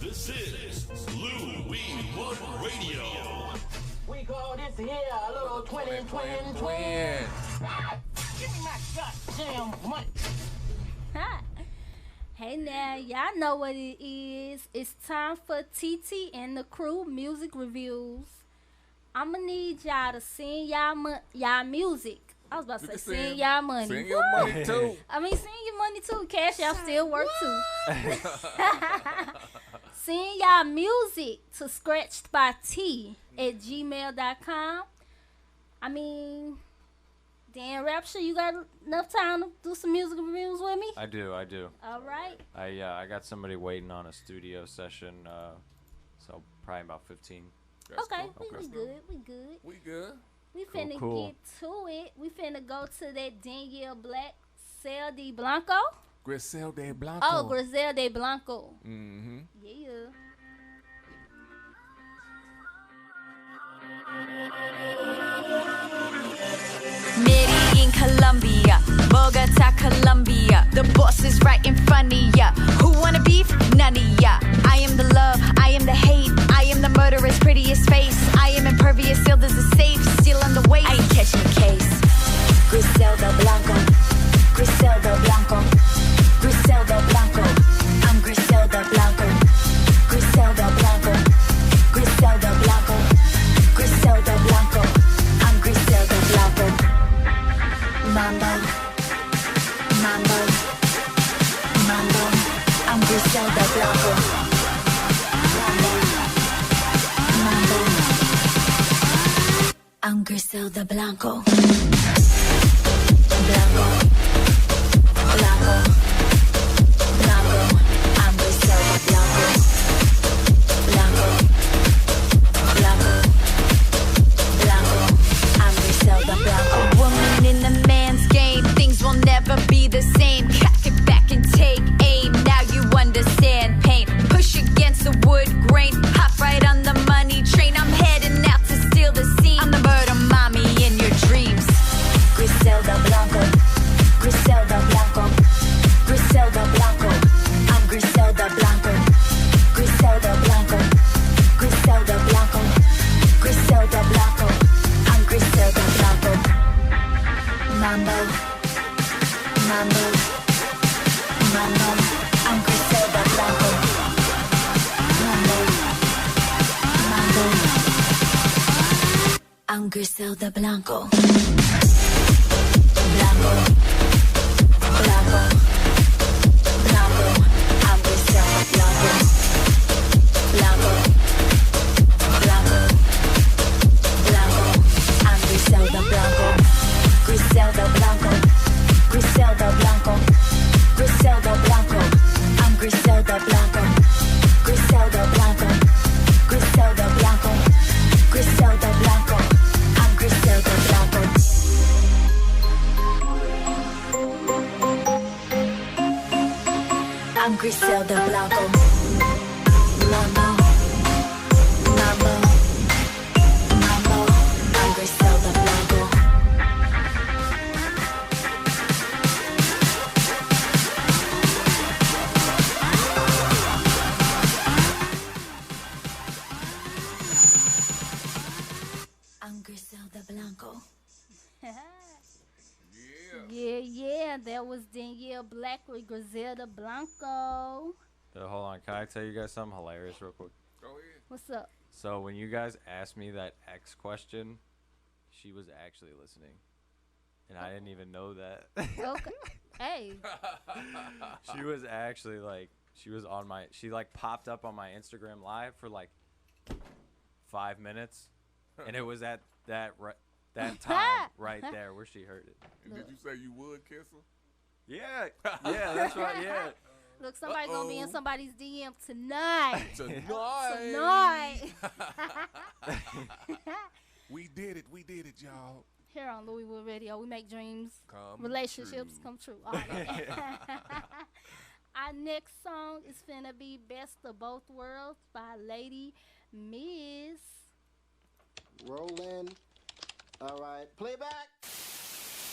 This is Louis Wood Radio. We call this here a little twin. Give me my goddamn money. Hey now, y'all know what it is. It's time for TT and the crew music reviews. I'ma need y'all to send y'all music. I was about to say send y'all money. Send your money too. I mean, send your money too. Cash y'all still work too. Send y'all music to scratchedbyt@gmail.com. I mean, Dan Rapture, you got enough time to do some music reviews with me? I do. All right. I got somebody waiting on a studio session, so probably about 15. Okay, we good. We finna get to it. We finna go to that Danielle Black, Cel de Blanco. Grisel de Blanco. Oh, Grisel de Blanco. Mm-hmm. Yeah. Medellin, Colombia, Bogota, Colombia. The boss is right in front of ya. Who wanna beef? None of ya. I am the love, I am the hate, I am the murderous prettiest face. I am impervious, sealed as a safe, still on the way. I ain't catching a case. Grisel de Blanco, Grisel de Blanco, Grisel de Blanco. I'm Grisel de Blanco, Grisel de Blanco, Grisel de Blanco, Grisel de Blanco. I'm Grisel de Blanco. Mambo, mambo, mambo. I'm Grisel de Blanco. Mambo, mambo. I'm Grisel de Blanco. Blanco, Blanco, Blanco. I'm Grisel de Blanco. Blanco, Blanco, Blanco. I'm Grisel de Blanco. A woman in the man's game. Things will never be the same. Cock it back and take aim. Now you understand pain. Push against the wood grain. Hop right on the money train. I'm heading out to steal the scene. I'm the murder mommy in your dreams. Grisel de Blanco, Grisel de Blanco, Grisel de Blanco. I'm Grisel de Blanco, Grisel de Blanco, Grisel de Blanco, Grisel de Blanco. I'm Grisel de Blanco. Mambo, mambo, mambo. I'm Grisel de Blanco. Mambo, mambo. I'm Grisel de Blanco. Blanco, Blanco, Blanco. I'm Grisel de Blanco. Blanco, Blanco, Blanco. I'm Grisel de Blanco. I'm Griselda Blanco. Mambo, mambo, mambo. I'm Griselda Blanco. I'm Griselda Blanco. Yeah, that was Danielle Black with Griselda Blanco. Hold on, can I tell you guys something hilarious real quick? Go ahead. What's up? So when you guys asked me that X question, she was actually listening, and I didn't even know that. Okay. Hey. She was actually she was on my, she popped up on my Instagram live for 5 minutes, and it was at that time right there where she heard it. And did you say you would kiss her? Yeah, that's right. Yeah. Look, somebody's gonna be in somebody's DM tonight. Tonight. We did it, y'all. Here on Louis Wood Radio, we make dreams, relationships come true. All that. Our next song is finna be "Best of Both Worlds" by Lady Miss. Rolling. All right, playback.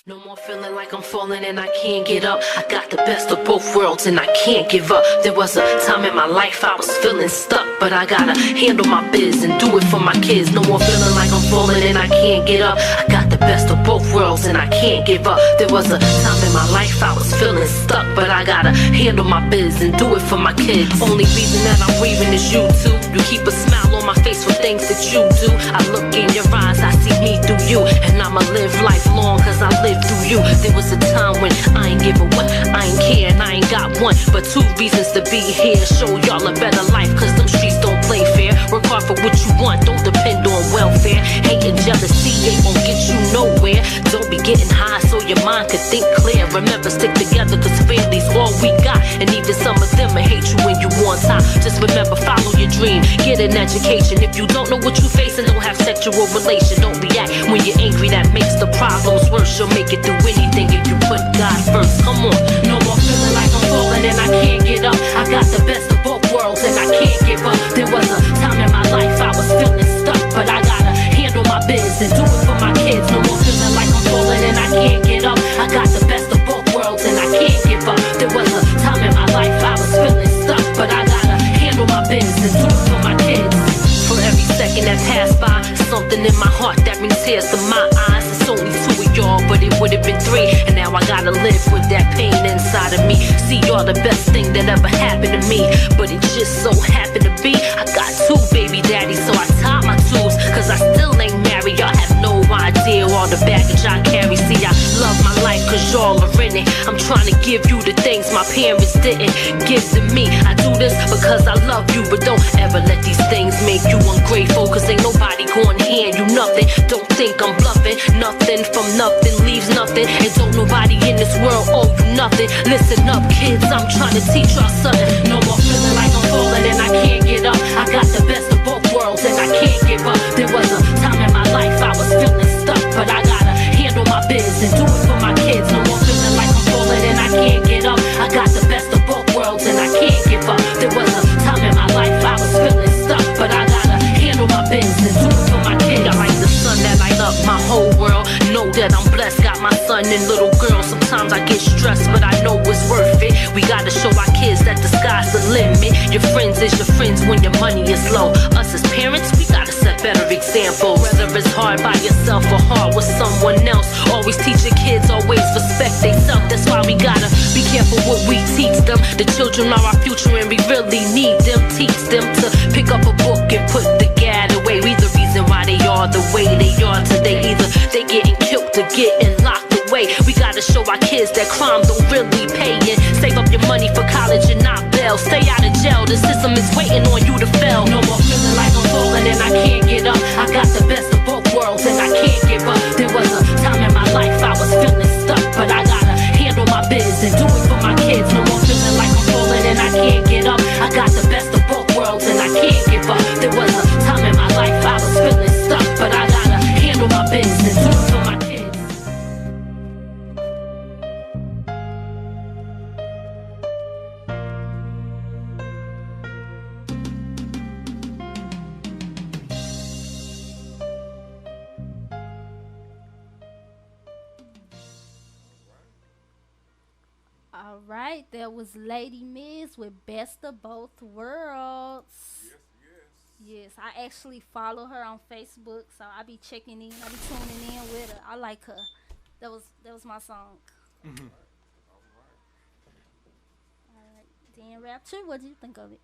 No more feeling like I'm falling and I can't get up. I got the best of both worlds and I can't give up. There was a time in my life I was feeling stuck, but I gotta handle my biz and do it for my kids. No more feeling like I'm falling and I can't get up. I got the best of both worlds and I can't give up. There was a time in my life I was feeling stuck, but I gotta handle my biz and do it for my kids. Only reason that I'm breathing is you too. You keep a smile on my face for things that you do. I look in your eyes, I see me through you, and I'ma live life long cause I live through you. There was a time when I ain't give a what, I ain't care and I ain't got one but two reasons to be here. Show y'all a better life cause them streets don't play fair. Work hard for what you want, don't depend on welfare. Hate and jealousy ain't gon' get you nowhere. Don't be getting high so your mind could think clear. Remember, stick together cause family's all we got, and even some of them will hate you when you on top. Just remember, follow your dream, get an education. If you don't know what you facing, don't have sexual relation. Don't react when you're angry, that makes the problems worse. You'll make it through anything if you put God first. Come on, no more feeling like I'm falling and I can't get up. I got the best of both worlds and I can't give up. There was a time in my life I was feeling stuck, but I gotta handle my biz and do it for my kids. No more feeling like I'm falling and I can't get up. I got the best of both worlds and I can't give up. There was a time in my life I was feeling stuck, but I gotta handle my biz and do it for my kids. For every second that passed by, something in my heart that brings tears to my eyes. It's only two of y'all, but it would've been three, and now I gotta live with that pain inside of me. See, y'all the best thing that ever happened to me, but it just so happened to be I got two baby daddies, so I tied my tubes, cause I still ain't married. Y'all have no idea all the baggage I carry. See, I love my life cause y'all are in it. I'm trying to give you the things my parents didn't give to me. I do this because I love you, but don't ever let these things make you ungrateful, cause ain't nobody gonna hand you nothing. Don't think I'm bluffing. Nothing from nothing leaves nothing, and don't nobody in this world owe you nothing. Listen up, kids, I'm trying to teach y'all something. No more feeling like I'm falling and I can't get up. I got the best of both worlds and I can't give up. There was a time in my life I was feeling stuck, but I gotta handle my biz and do it for my kids. No more feeling like I'm falling and I can't get up. I got the best of both worlds and I can't give up. There was a time in my life I was feeling stuck, but I gotta handle my biz and do it for my kids. I like the sun that light up my whole world. Know that I'm blessed, got my son and little girl. Sometimes I get stressed, but I know it's worth it. We gotta show our kids that the sky's the limit. Your friends is your friends when your money is low. Us as parents, we gotta set better examples. Whether it's hard by yourself or hard with someone else, always teach your kids, always respect themselves. That's why we gotta be careful what we teach them. The children are our future and we really need them. Teach them to pick up a book and put the gad away. We the reason why they are the way they are today. Either they getting killed or getting locked away. We gotta show our kids that crime don't really pay, and save up your money for college and not bail. Stay out of jail, the system is waiting on you to fail. No more feeling like I'm falling and I can't get up. I got the best of both worlds and I can't give up. There was a time in my life I was feeling stuck, but I gotta handle my biz and do it for my kids. No more feeling like I'm falling and I can't get up. I got the best of both worlds and I can't give up. There was a time in my life I was feeling stuck, but I gotta handle my biz and do it for my kids. right, there was Lady Miz with Best of Both Worlds. Yes, I actually follow her on Facebook, so I be checking in, I be tuning in with her. I like her. That was my song. Mm-hmm. Alright. Dan Rapture, what do you think of it?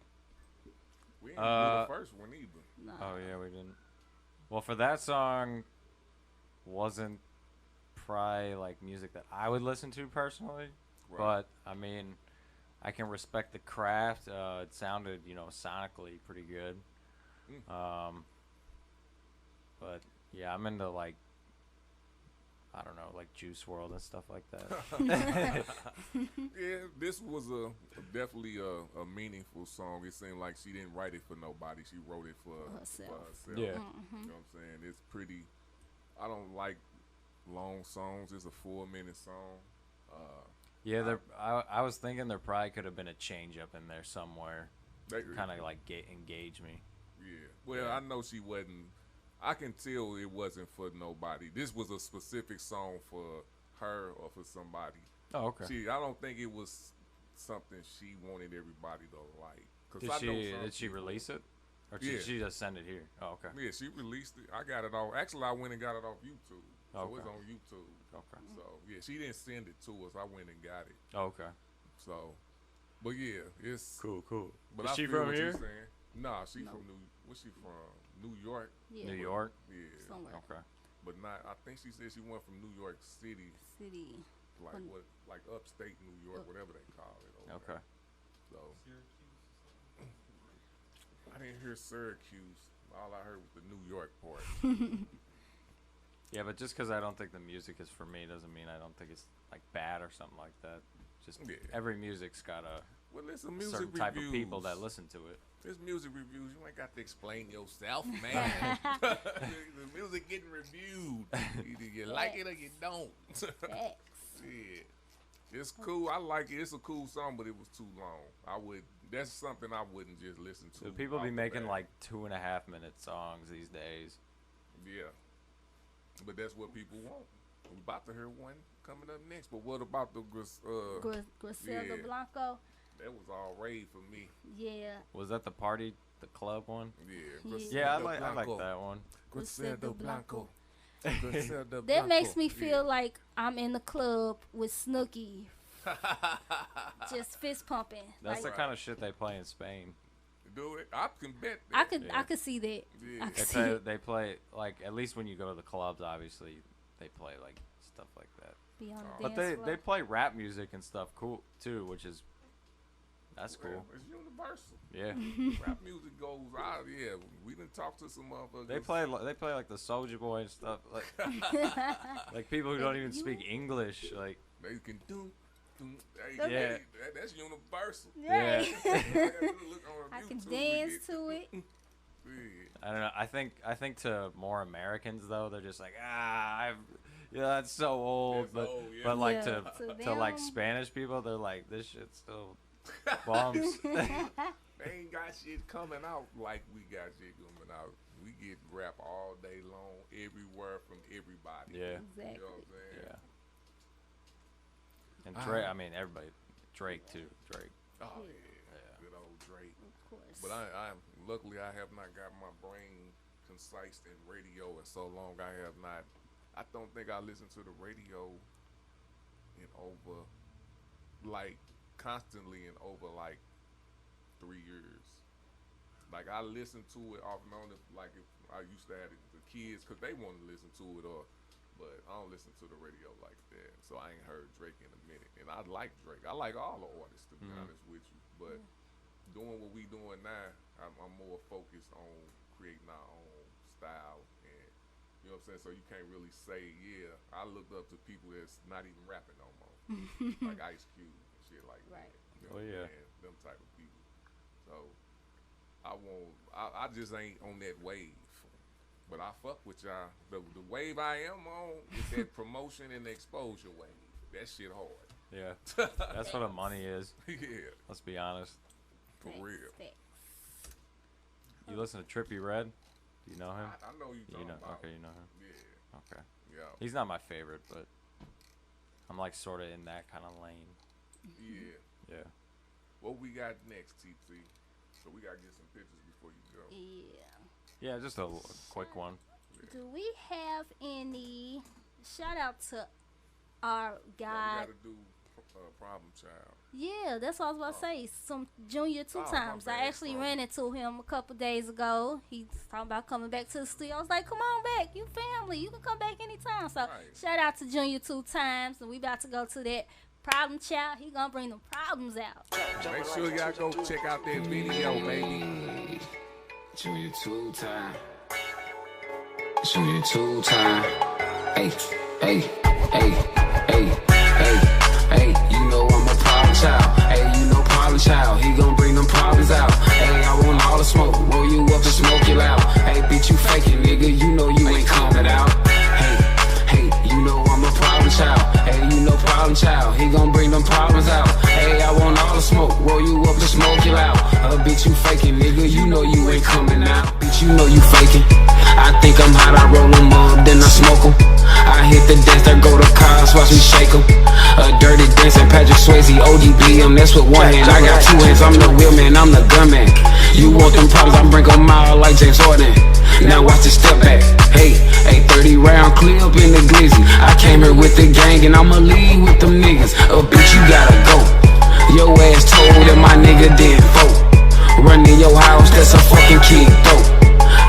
We didn't do the first one either. Nah. Oh yeah, we didn't. Well, for that song, wasn't probably like music that I would listen to personally, but I mean, I can respect the craft. It sounded, sonically pretty good. But yeah, I'm into like, I don't know, like Juice World and stuff like that. Yeah, this was definitely a meaningful song. It seemed like she didn't write it for nobody. She wrote it for herself. Yeah. You know what I'm saying? It's pretty. I don't like long songs. It's a 4-minute song. Yeah, I was thinking there probably could have been a change up in there somewhere, kind of like engage me. Yeah. Well, I know she wasn't. I can tell it wasn't for nobody. This was a specific song for her or for somebody. Oh, okay. I don't think it was something she wanted everybody to like. Did she release it? Or did she just send it here? Oh, okay. Yeah, she released it. I got it off. Actually, I went and got it off YouTube. So Okay. it's on YouTube. Okay. So, yeah, she didn't send it to us. I went and got it. Oh, okay. So, but yeah, it's cool. But Is I she feel from what here? you're saying. Nah, she from where's she from? New York. Yeah. New York? Yeah. Somewhere. Okay. But not. I think she said she went from New York City. Like like upstate New York, whatever they call it. Okay. So. I didn't hear Syracuse. All I heard was the New York part. Yeah, but just because I don't think the music is for me doesn't mean I don't think it's like bad or something like that. Just every music's got a certain type of people that listen to it. There's music reviews. You ain't got to explain yourself, man. The music getting reviewed. Either you like it or you don't. Yeah. It's cool. I like it. It's a cool song, but it was too long. That's something I wouldn't just listen to. People be making like 2.5-minute songs these days. Yeah. But that's what people want. We're about to hear one coming up next. But what about the Griselda Blanco? That was all rave for me. Yeah. Was that the club one? Yeah. Yeah, I like that one. Griselda Blanco. That makes me feel like I'm in the club with Snooki. Just fist pumping. That's the kind of shit they play in Spain. Do it? I can bet that. I could see that. Yeah. They play like, at least when you go to the clubs, obviously they play like stuff like that. But they play rap music and stuff cool too, which is that's cool. Well, it's universal. Yeah. Rap music goes out. Yeah, we done talked to some motherfuckers. They play like the Soulja Boy and stuff, like like people who don't even speak English, like they can do. Yeah, that's universal. Yeah. I can dance to it. I don't know. I think to more Americans though, they're just like that's so old. But like to like Spanish people, they're like, this shit still bombs. They ain't got shit coming out like we got shit coming out. We get rap all day long, everywhere from everybody. Yeah. Exactly. You know what I'm saying? Yeah. And Drake, I mean everybody. Drake too. Drake. Oh yeah. Good old Drake. Of course. But I luckily I have not got my brain concise in radio in so long. I don't think I listened to the radio in over like constantly in over like 3 years. Like I listened to it off and on. Like if I used to have the kids because they want to listen to it, but I don't listen to the radio like that. So I ain't heard Drake in a minute. And I like Drake. I like all the artists to be honest with you. But doing what we doing now, I'm more focused on creating our own style. And you know what I'm saying? So you can't really say, yeah, I looked up to people that's not even rapping no more. Like Ice Cube and shit like that. You know what I'm saying? Them type of people. So I just ain't on that wave. But I fuck with y'all. The wave I am on is that promotion and exposure wave. That shit hard. Yeah. That's where the money is. Yeah. Let's be honest. For real. You listen to Trippie Redd? Do you know him? I know you talking about. Okay, you know him. Yeah. Okay. Yeah. He's not my favorite, but I'm like sort of in that kind of lane. Yeah. Yeah. What we got next, TT? So we gotta get some pictures before you go. Yeah. Yeah, just a quick one. Do we have any shout out to our guy? We gotta do Problem Child. Yeah, that's what I was about to say. Some Junior two Oh, my times. I bad, actually sorry. ran into him a couple days ago. He's talking about coming back to the studio. I was like, come on back. You family. You can come back anytime. So shout out to Junior two times. And we about to go to that Problem Child. He gonna bring them problems out. Make sure y'all go check out that video, baby. Junior two time. Junior two time. Hey, hey, hey, hey, hey, hey. You know I'm a problem child. Hey, you know problem child. He gon' bring them problems out. Hey, I want all the smoke. Roll you up and smoke you loud. Hey, bitch, you faking, nigga. You know you ain't coming out. Hey, hey, you know I'm a problem child. Hey, you know problem child. He gon' bring them problems out. Hey, I want all the smoke. Roll you up and smoke you loud. Bitch, you faking, nigga. You know you ain't coming out. Bitch, you know you faking. I think I'm hot, I roll them up, then I smoke them. I hit the dance, there go the cars, watch me shake them. A dirty dancing, Patrick Swayze, ODB, that's with one hand. I got two hands, I'm the wheel man, I'm the gun man. You want them problems, I bring them out like James Harden. Now watch the step back. Hey, a 30 round clip in the glizzy. I came here with the gang and I'ma leave with them niggas. Bitch, you gotta go. Your ass told that my nigga didn't vote. Running your house, that's a fucking kid dope.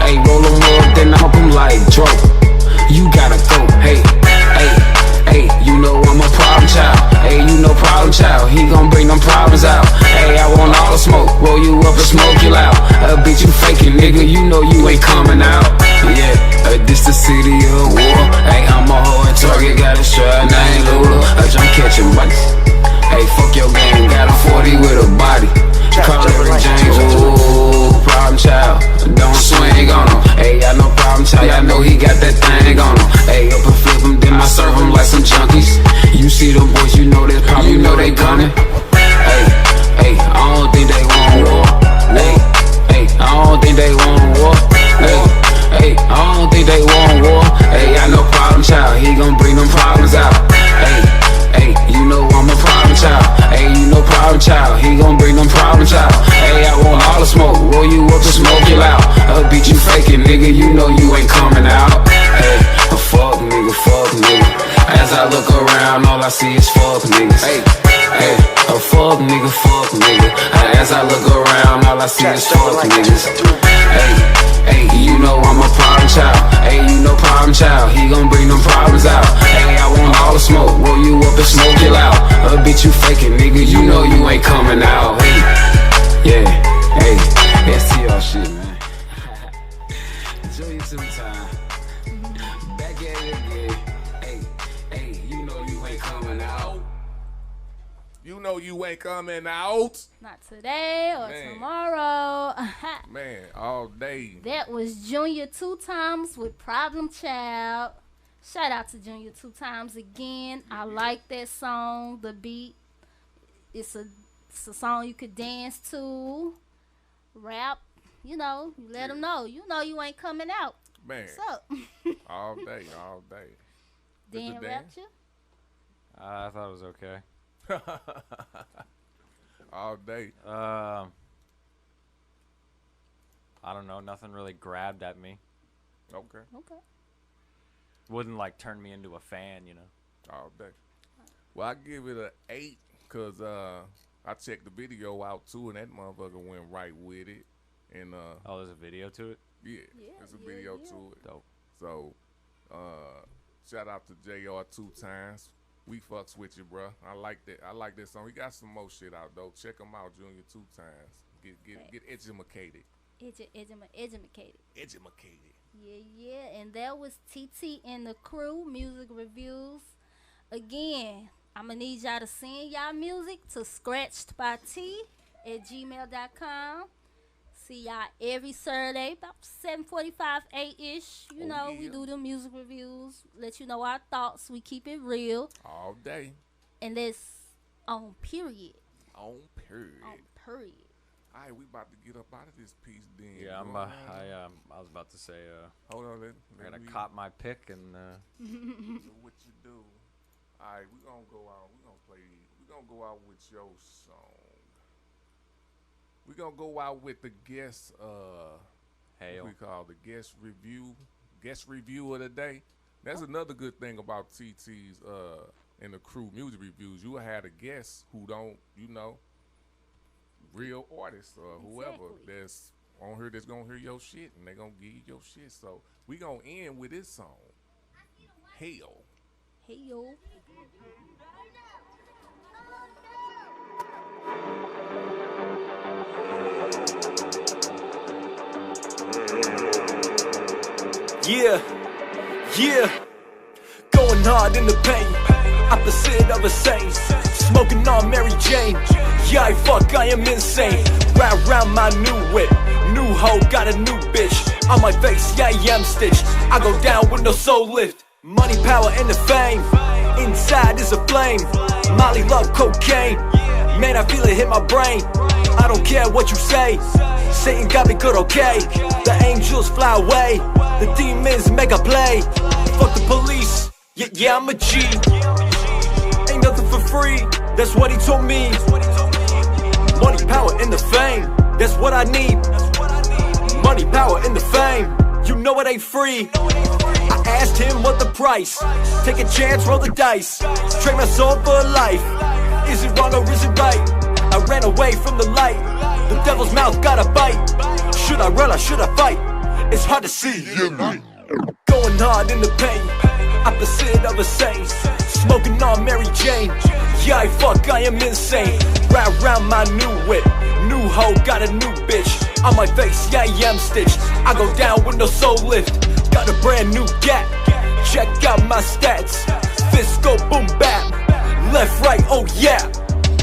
Hey, roll them up, then I pump them like dope. You gotta go, hey, hey, hey. You know I'm a problem child. Hey, you know problem child. He gon' bring them problems out. Hey, I want all the smoke. Roll you up and smoke you loud. Bitch, you faking, nigga. You know you ain't coming out. Yeah, this the city of war. Hey, I'm a hard target. Got a shot, I ain't Lula. I'm catching bodies. Hey, fuck your game. Got a 40 with a body. Call Eric James, ooh, problem child. Don't swing on him. Hey, I know problem child. I know he got that thing on him. Hey, up and flip him, then I serve him like some junkies. You see them boys, you know that's pop, you know they coming. Hey, hey, I don't think they want war. Hey, hey, I don't think they want war. Hey, hey, I don't think they want war. Hey, I know problem child. He gon' bring them problems out. Hey, hey, you know I'm a problem child. Hey, you know problem child. He gon' bring them problems out. Hey, I want all the smoke. Roll you up and smoke you loud. Beat you faking, nigga. You know you ain't coming out. Hey, fuck nigga, fuck nigga. As I look around, all I see is fuck niggas. Hey, hey, fuck nigga, fuck nigga. As I look around, all I see is fuck niggas. Hey, hey, you know I'm a problem child. Hey, you know problem child. He gon' bring them problems out. Hey, I want all the smoke. Roll you up and smoke you loud. Bitch, you faking, nigga. You know you ain't coming out. Hey, yeah, hey, that's y'all shit, man. Enjoy you sometime. Back at it again. Hey, hey, you know you ain't coming out. You know you ain't coming out. Not today or Man. tomorrow. Man, all day. That was Junior two times with Problem Child. Shout out to Junior two times again. I like that song. The beat. It's a song you could dance to. Rap. You know, you let them know. You know you ain't coming out. Man. What's up? All day, all day. Dan Rapture? I thought it was okay. All day. I don't know. Nothing really grabbed at me. Okay. Okay. Wouldn't like turn me into a fan, you know. All day. Well, I give it an 8 because I checked the video out too, and that motherfucker went right with it. And oh, there's a video to it. Yeah, there's a video to it. Dope. So, shout out to JR two times. We fucks with you, bruh. I like that. I like that song. He got some more shit out though. Check him out, Junior two times. Get educated. Educated. Educated. Yeah. And that was TT and the crew music reviews. Again, I'm gonna need y'all to send y'all music to scratchedbyt@gmail.com. See y'all every Saturday about 7:45, 8-ish. You know, we do the music reviews. Let you know our thoughts. We keep it real. All day. And that's on period. On period. On period. All right, we about to get up out of this piece then. Yeah, I was about to say, hold on, I gotta cop my pick and so what you do? All right, we gonna go out. We We're gonna go out with your song. We're gonna go out with the guest Hail. we call the guest review of the day. That's another good thing about TT's and the crew music reviews. You will have a guest who don't, real artists or whoever that's on here that's gonna hear your shit and they gonna give you your shit. So we gonna end with this song. Hail. Hail. Yeah, going hard in the pain, opposite of a saint, smoking on Mary Jane. Yeah, I am insane. Ride around my new whip, new hoe, got a new bitch. On my face, yeah, I am stitched. I go down with no soul lift. Money, power, and the fame. Inside is a flame. Molly love cocaine. Man, I feel it hit my brain. I don't care what you say. Satan got me good, okay. The angels fly away. The demons make a play. Fuck the police. Yeah, I'm a G. Ain't nothing for free. That's what he told me. Money, power, and the fame. That's what I need. Money, power, and the fame. You know it ain't free. I asked him what the price. Take a chance, roll the dice. Trade my soul for life. Is it wrong or is it right? I ran away from the light. The devil's mouth got a bite. Should I run or should I fight? It's hard to see. Going hard in the pain, opposite of a saint. Smoking on Mary Jane. Yeah, I am insane. Ride around my new whip, new hoe, got a new bitch. On my face, yeah, I am stitched. I go down with no soul lift. Got a brand new gap. Check out my stats. Fist go boom bap. Left, right, oh yeah.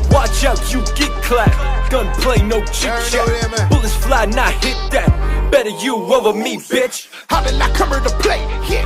Watch out, you get clapped. Gunplay, no chit chat. Bullets fly, not hit that. Better you over me, bitch. How did I come here to play? Yeah,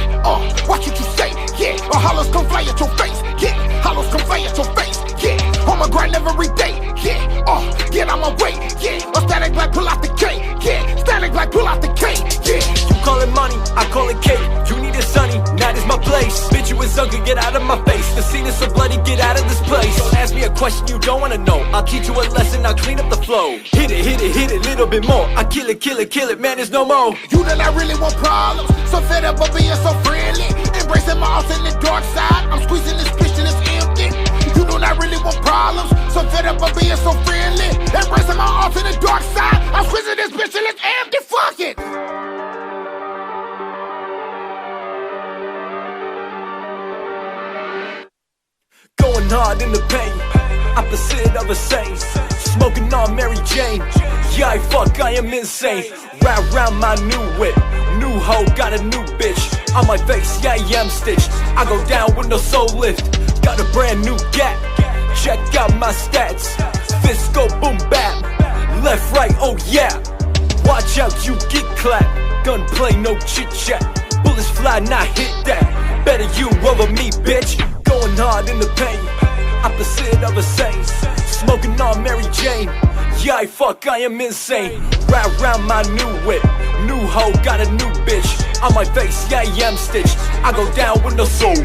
watch what you say. Yeah, hollows come fly at your face. Yeah, hollows come fly at your face. Yeah, on my grind every day. Yeah, get on my way. Yeah, a static black pull out the K. Yeah, static black pull out the K. Yeah, you call it money, I call it cake. You need it sunny, night is my place. Bitch, you is ugly, get out of my face. The scene is so bloody, get out of this place. Don't ask me a question you don't wanna know. I'll teach you a lesson, I'll clean up the flow. Hit it, little bit more. I kill it, man, there's no more. You that I really want problems. So fed up of being so friendly. Embracing my alternate dark side. I'm squeezing this bitch till it's empty. You do not really want problems. So fed up of being so friendly. Embracing my alternate dark side. I'm squeezing this bitch till it's empty. Fuck it. Going hard in the pain, opposite of a saint. Smoking on Mary Jane. Yeah, I am insane. Ride around my new whip, new hoe, got a new bitch. On my face, yeah, I am stitched. I go down with no soul lift. Got a brand new gap. Check out my stats. Fist go boom bap. Left, right, oh yeah. Watch out, you get clapped. Gunplay, no chit chat. Bullets fly, not hit that. Better you over me, bitch. Going hard in the pain, opposite of a saint. Smoking on Mary Jane. Yeah, I am insane. Ride around my new whip, new hoe, got a new bitch. On my face, yeah, I am stitched. I go down with no soul.